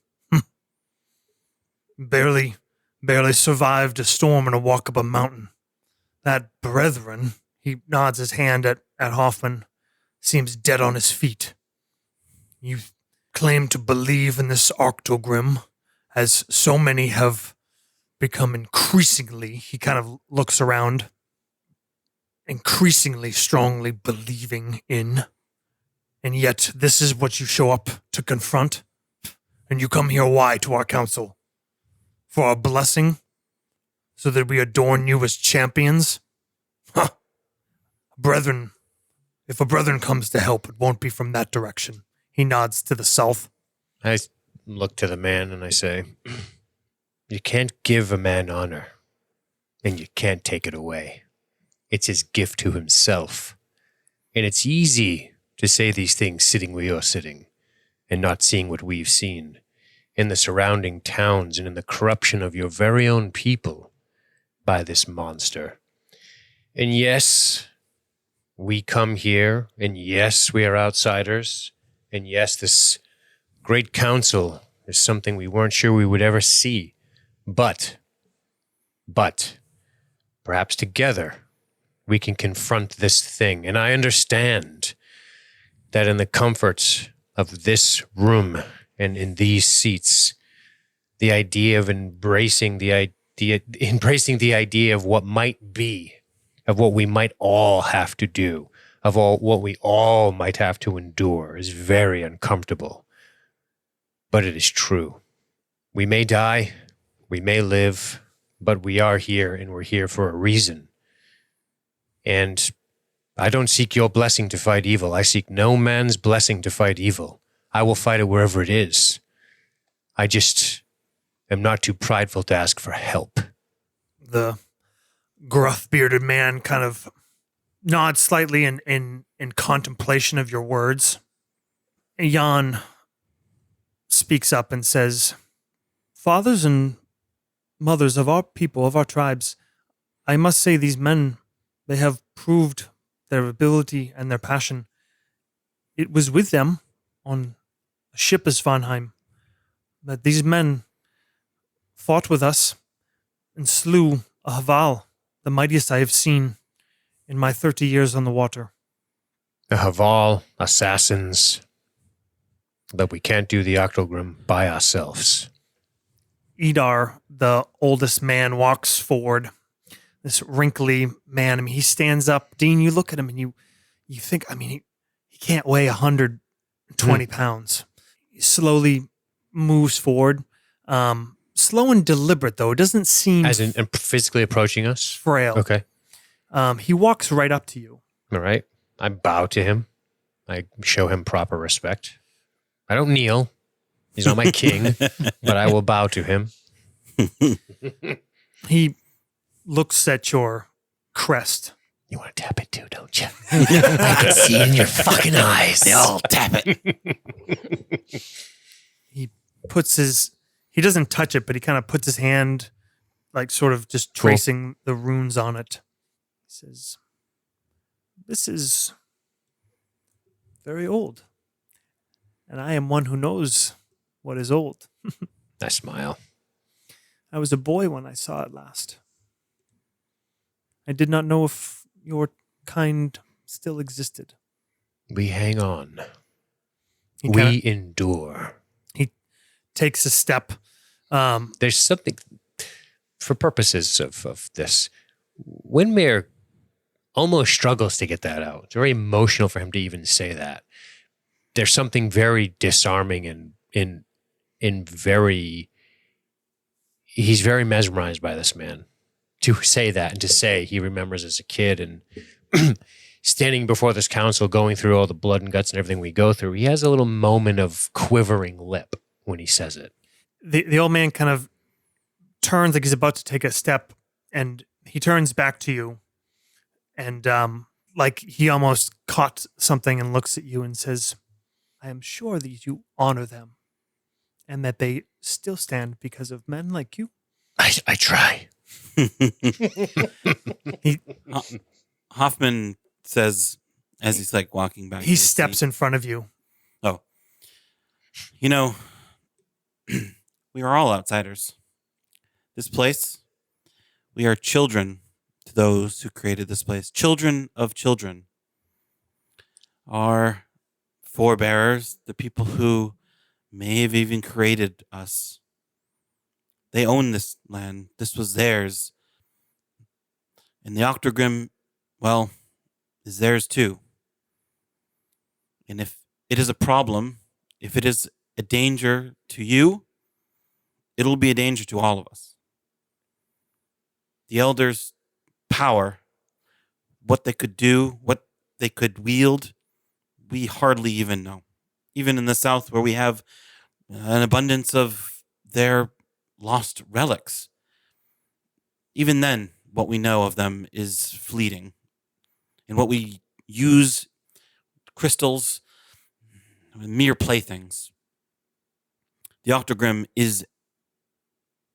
Barely survived a storm and a walk up a mountain. That brethren," he nods his hand at Hoffman, "seems dead on his feet. You claim to believe in this Octogrim, as so many have become increasingly," he kind of looks around, "increasingly strongly believing in. And yet this is what you show up to confront? And you come here why to our council? For our blessing? So that we adorn you as champions? Huh. Brethren, if a brethren comes to help, it won't be from that direction." He nods to the south. I look to the man and I say, "You can't give a man honor, and you can't take it away. It's his gift to himself. And it's easy to say these things sitting where you're sitting, and not seeing what we've seen in the surrounding towns and in the corruption of your very own people by this monster. And yes, we come here, and yes, we are outsiders, and yes, this great council is something we weren't sure we would ever see. But, perhaps together we can confront this thing. And I understand that in the comforts of this room and in these seats, the idea of embracing the idea of what might be, of what we might all have to do, of what we all might have to endure is very uncomfortable. But it is true. We may die, we may live, but we are here, and we're here for a reason. And I don't seek your blessing to fight evil. I seek no man's blessing to fight evil. I will fight it wherever it is. I just am not too prideful to ask for help." The gruff-bearded man kind of nods slightly in contemplation of your words. Jan speaks up and says, "Fathers and mothers of our people, of our tribes, I must say these men, they have proved their ability and their passion. It was with them on a ship as Svanheim that these men fought with us and slew a Hval, the mightiest I have seen in my 30 years on the water." The Hval, assassins, but we can't do the Octogrim by ourselves. Idar, the oldest man, walks forward. This wrinkly man, I mean, he stands up. Dean, you look at him and you think, I mean, he can't weigh 120 pounds. He slowly moves forward. Slow and deliberate, though. It doesn't seem As in physically approaching us? frail. Okay. He walks right up to you. All right. I bow to him. I show him proper respect. I don't kneel. He's not my king, but I will bow to him. He looks at your crest. You want to tap it too, don't you? I can see in your fucking eyes. I'll tap it. He doesn't touch it, but he kind of puts his hand, like sort of just Cool. tracing the runes on it. He says, "This is very old. And I am one who knows what is old. I smile. I was a boy when I saw it last. I did not know if your kind still existed." We hang on. He We endure. takes a step. There's something, for purposes of this, Windmere almost struggles to get that out. It's very emotional for him to even say that. There's something very disarming and he's very mesmerized by this man. To say that and to say he remembers as a kid and standing before this council, going through all the blood and guts and everything we go through, he has a little moment of quivering lip when he says it. The old man kind of turns like he's about to take a step, and he turns back to you, and like he almost caught something and looks at you and says, I am sure that you honor them and that they still stand because of men like you. I try. Hoffman says as he's like walking back. He steps in front of you. Oh, you know, we are all outsiders. This place, we are children to those who created this place. Children of children. Our forebearers, the people who may have even created us, they own this land. This was theirs. And the Octogrim, well, is theirs too. And if it is a problem, if it is a danger to you, it'll be a danger to all of us. The elders' power, what they could do, what they could wield, we hardly even know. Even in the south where we have an abundance of their lost relics. Even then, what we know of them is fleeting. And what we use, crystals, mere playthings. The Octogrim is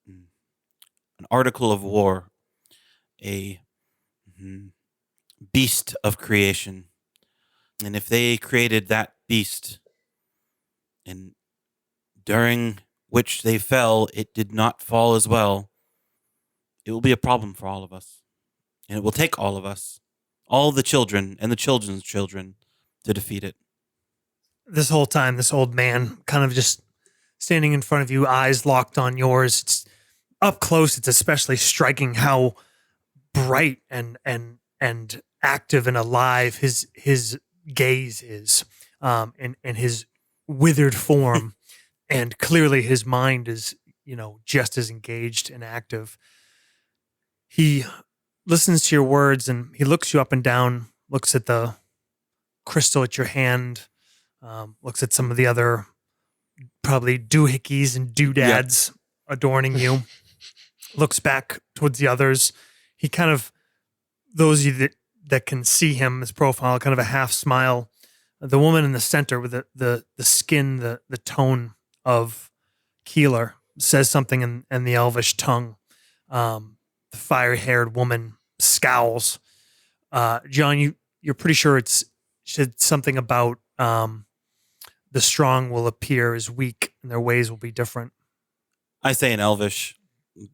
an article of war, a beast of creation. And if they created that beast, and during which they fell, it did not fall as well, it will be a problem for all of us. And it will take all of us, all the children and the children's children, to defeat it. This whole time, this old man kind of just standing in front of you, eyes locked on yours. It's up close. It's especially striking how bright and active and alive his gaze is, and his withered form. And clearly his mind is, just as engaged and active. He listens to your words and he looks you up and down, looks at the crystal at your hand, looks at some of the other probably doohickeys and doodads adorning you, looks back towards the others. He kind of, those of you that can see him, his profile, kind of a half smile. The woman in the center with the skin, the tone of Keeler, says something in the Elvish tongue. The fire-haired woman scowls. John, you're pretty sure it's said something about the strong will appear as weak and their ways will be different. I say in Elvish,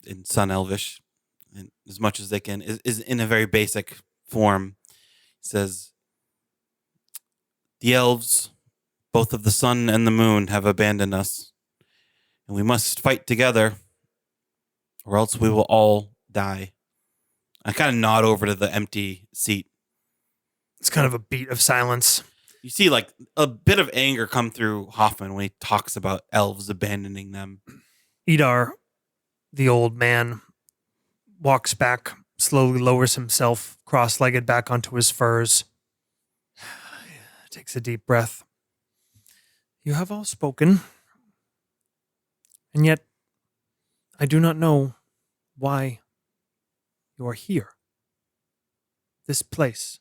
in Sun Elvish, and as much as they can, is in a very basic form. It says, the elves, both of the sun and the moon, have abandoned us, and we must fight together, or else we will all die. I kind of nod over to the empty seat. It's kind of a beat of silence. You see like a bit of anger come through Hoffman when he talks about elves abandoning them. Idar, the old man, walks back, slowly lowers himself cross-legged back onto his furs. Takes a deep breath. You have all spoken, and yet I do not know why you are here. This place.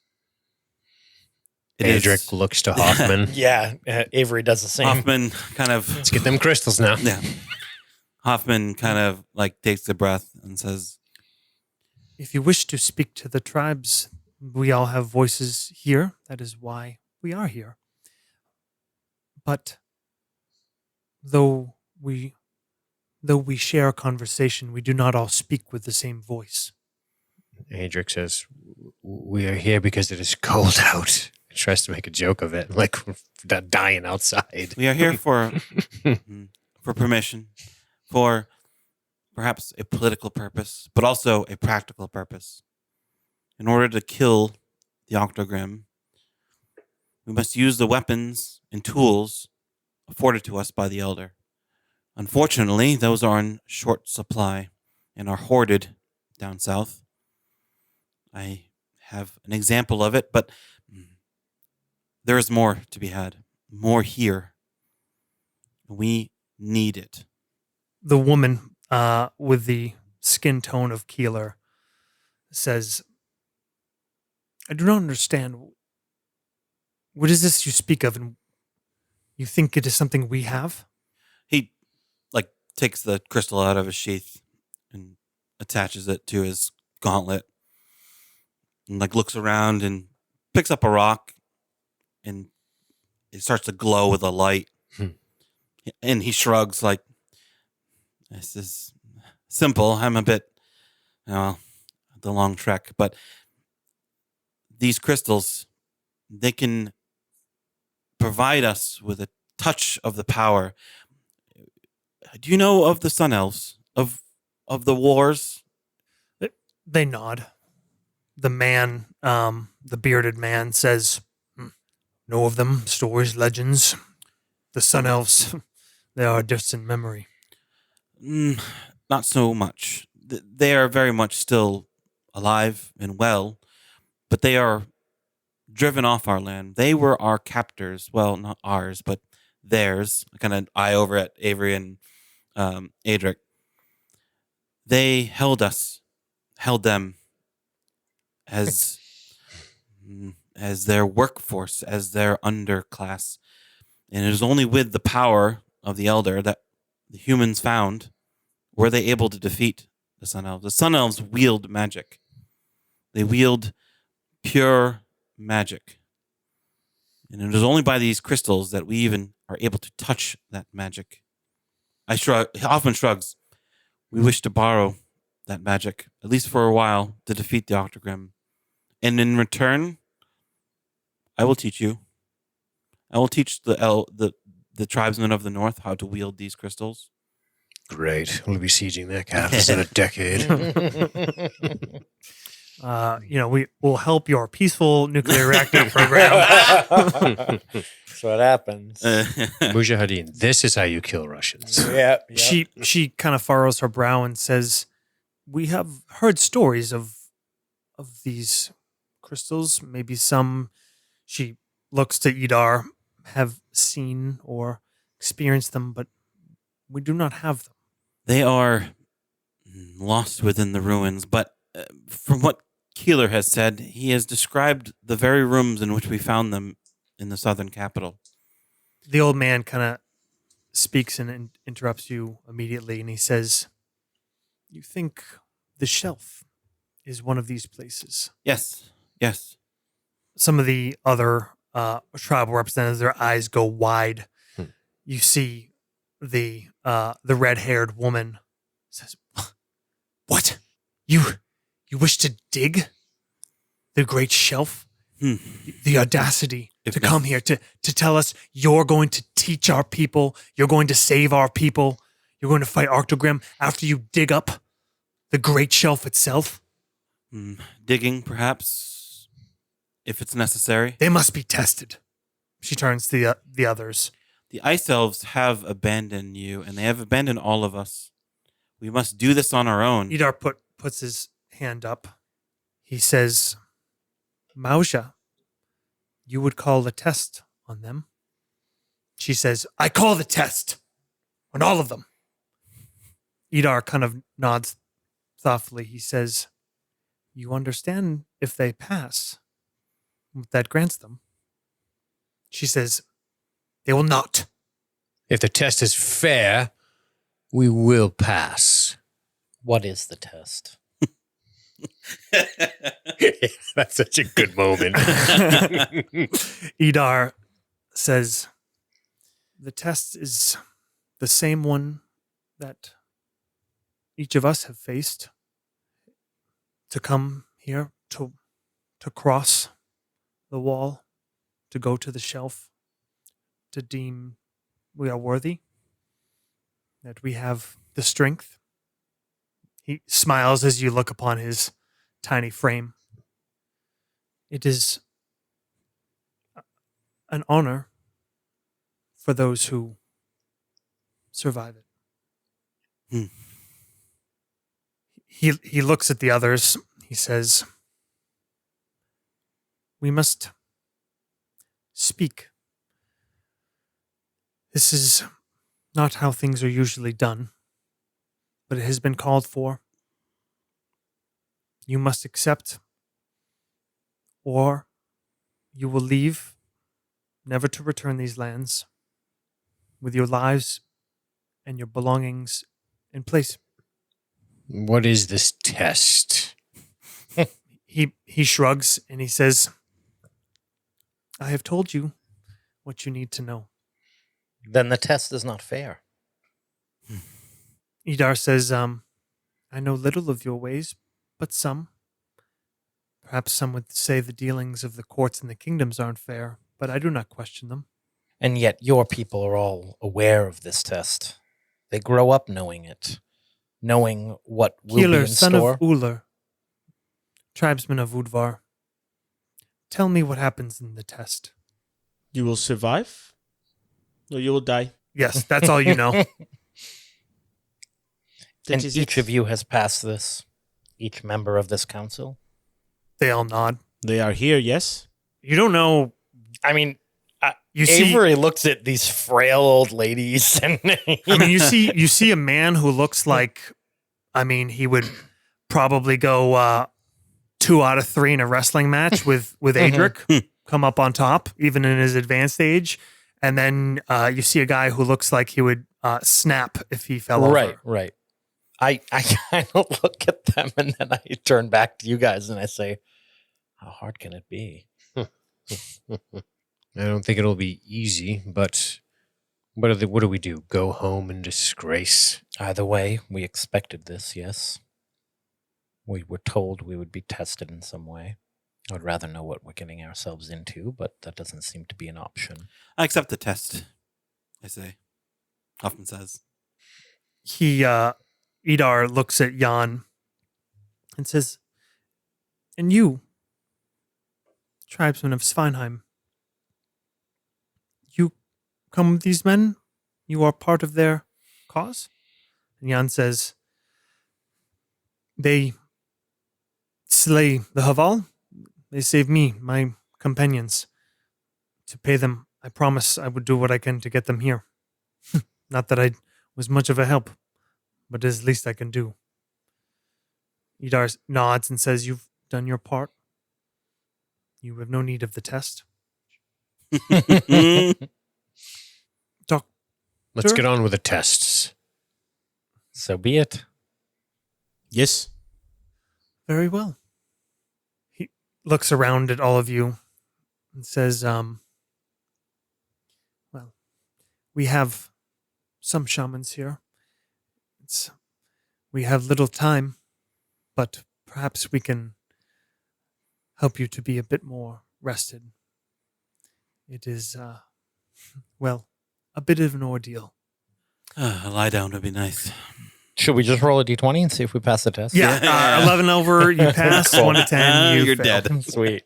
Adric looks to Hoffman. Yeah, Avery does the same. Hoffman kind of... Let's get them crystals now. Yeah. Hoffman kind of like takes a breath and says, if you wish to speak to the tribes, we all have voices here. That is why we are here. But though we share a conversation, we do not all speak with the same voice. Adric says, we are here because it is cold out. He tries to make a joke of it, like we're dying outside. we are here for permission, for perhaps a political purpose, but also a practical purpose. In order to kill the Octogrim, we must use the weapons and tools afforded to us by the Elder. Unfortunately, those are in short supply and are hoarded down south. I have an example of it, but there is more to be had. More here. We need it. The woman with the skin tone of Keeler says, I do not understand. What is this you speak of, and you think it is something we have? He takes the crystal out of his sheath and attaches it to his gauntlet and looks around and picks up a rock and it starts to glow with a light. And he shrugs this is simple. I'm a bit, the long trek, but these crystals, they can provide us with a touch of the power. Do you know of the Sun Elves? Of the wars? They nod. The man, the bearded man, says, know of them, stories, legends. The Sun Elves, they are a distant memory. Not so much. They are very much still alive and well, but they are driven off our land. They were our captors. Well, not ours, but theirs. I kind of eye over at Avery and Adric. They held them as their workforce, as their underclass. And it is only with the power of the Elder that the humans found were they able to defeat the Sun Elves. The Sun Elves wield magic. They wield pure magic. And it is only by these crystals that we even are able to touch that magic. He often shrugs. We wish to borrow that magic, at least for a while, to defeat the Octogrim. And in return, I will teach you. I will teach the tribesmen of the north how to wield these crystals. Great. We'll be sieging their castles in a decade. We will help your peaceful nuclear reactor program. That's what happens. Mujahideen, this is how you kill Russians. Yeah. She kind of furrows her brow and says, we have heard stories of these crystals. Maybe some, she looks to Idar, have seen or experienced them, but we do not have them. They are lost within the ruins, but from what Keeler has said, he has described the very rooms in which we found them in the southern capital. The old man kind of speaks and interrupts you immediately, and he says, you think the shelf is one of these places? Yes. Some of the other tribal representatives, their eyes go wide. You see the red-haired woman says, what? You wish to dig the great shelf? The audacity to come here to tell us you're going to teach our people, you're going to save our people, you're going to fight Octogrim after you dig up the great shelf itself? Digging, perhaps, if it's necessary. They must be tested. She turns to the others. The Ice Elves have abandoned you, and they have abandoned all of us. We must do this on our own. Idar puts his hand up. He says, Mauja, you would call the test on them? She says, I call the test on all of them. Idar kind of nods thoughtfully. He says, you understand if they pass, what that grants them? She says, they will not. If the test is fair, we will pass. What is the test? That's such a good moment. Idar says, the test is the same one that each of us have faced. To come here, to cross the wall, to go to the shelf, to deem we are worthy, that we have the strength. He smiles as you look upon his tiny frame. It is an honor for those who survive it. He looks at the others. He says, we must speak. This is not how things are usually done, but it has been called for. You must accept, or you will leave, never to return these lands, with your lives and your belongings in place. What is this test? He shrugs and he says, I have told you what you need to know. Then the test is not fair. Idar says, I know little of your ways, but some. Perhaps some would say the dealings of the courts and the kingdoms aren't fair, but I do not question them. And yet your people are all aware of this test. They grow up knowing it, knowing what will be Keeler, in son store. of Uller, tribesman of Udvar, tell me what happens in the test. You will survive, or you will die. Yes, that's all you know. And That is each it. of you has passed this, each member of this council. They all nod. They are here, yes? You don't know. I mean, You see, Avery looks at these frail old ladies, and I mean, you see a man who looks like, I mean, he would probably go 2 out of 3 in a wrestling match with Adric, come up on top, even in his advanced age. And then you see a guy who looks like he would snap if he fell over. right. I kind of look at them, and then I turn back to you guys, and I say, "How hard can it be?" I don't think it'll be easy, but what do we do? Go home in disgrace? Either way, we expected this. Yes, we were told we would be tested in some way. I would rather know what we're getting ourselves into, but that doesn't seem to be an option. I accept the test, I say. Huffman says. Idar looks at Jan and says, and you, tribesman of Sveinheim, you come with these men? You are part of their cause? And Jan says, they slay the Hval. They save me, my companions. To pay them, I promise I would do what I can to get them here. Not that I was much of a help, but it is the least I can do. Idar nods and says, you've done your part. You have no need of the test. Talk. Let's Sure. get on with the tests. So be it. Yes. Very well. He looks around at all of you and says, well, we have some shamans here. We have little time, but perhaps we can help you to be a bit more rested. It is, well, a bit of an ordeal. A lie down would be nice. Should we just roll a d20 and see if we pass the test? Yeah, 11 over, you pass. Cool. 1 to 10, you You're fail. dead. Sweet.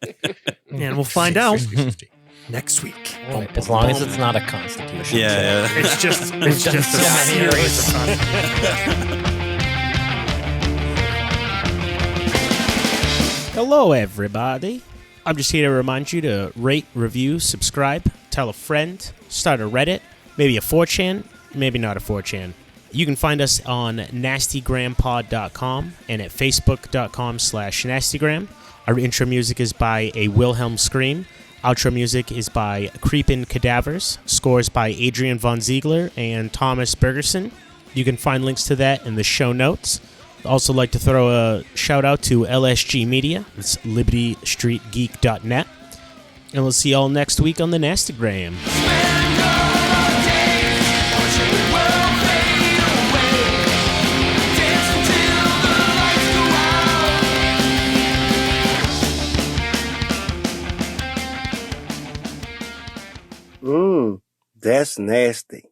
And we'll find out 50-50. next week. As long as it's not a constitution. Yeah. It's just a so many series of Hello, everybody. I'm just here to remind you to rate, review, subscribe, tell a friend, start a Reddit, maybe a 4chan, maybe not a 4chan. You can find us on nastygrampod.com and at facebook.com/nastygram. Our intro music is by a Wilhelm Scream. Outro music is by Creepin' Cadavers. Scores by Adrian Von Ziegler and Thomas Bergerson. You can find links to that in the show notes. I'd also like to throw a shout out to LSG Media. It's libertystreetgeek.net. And we'll see y'all next week on the Nastygram. That's nasty.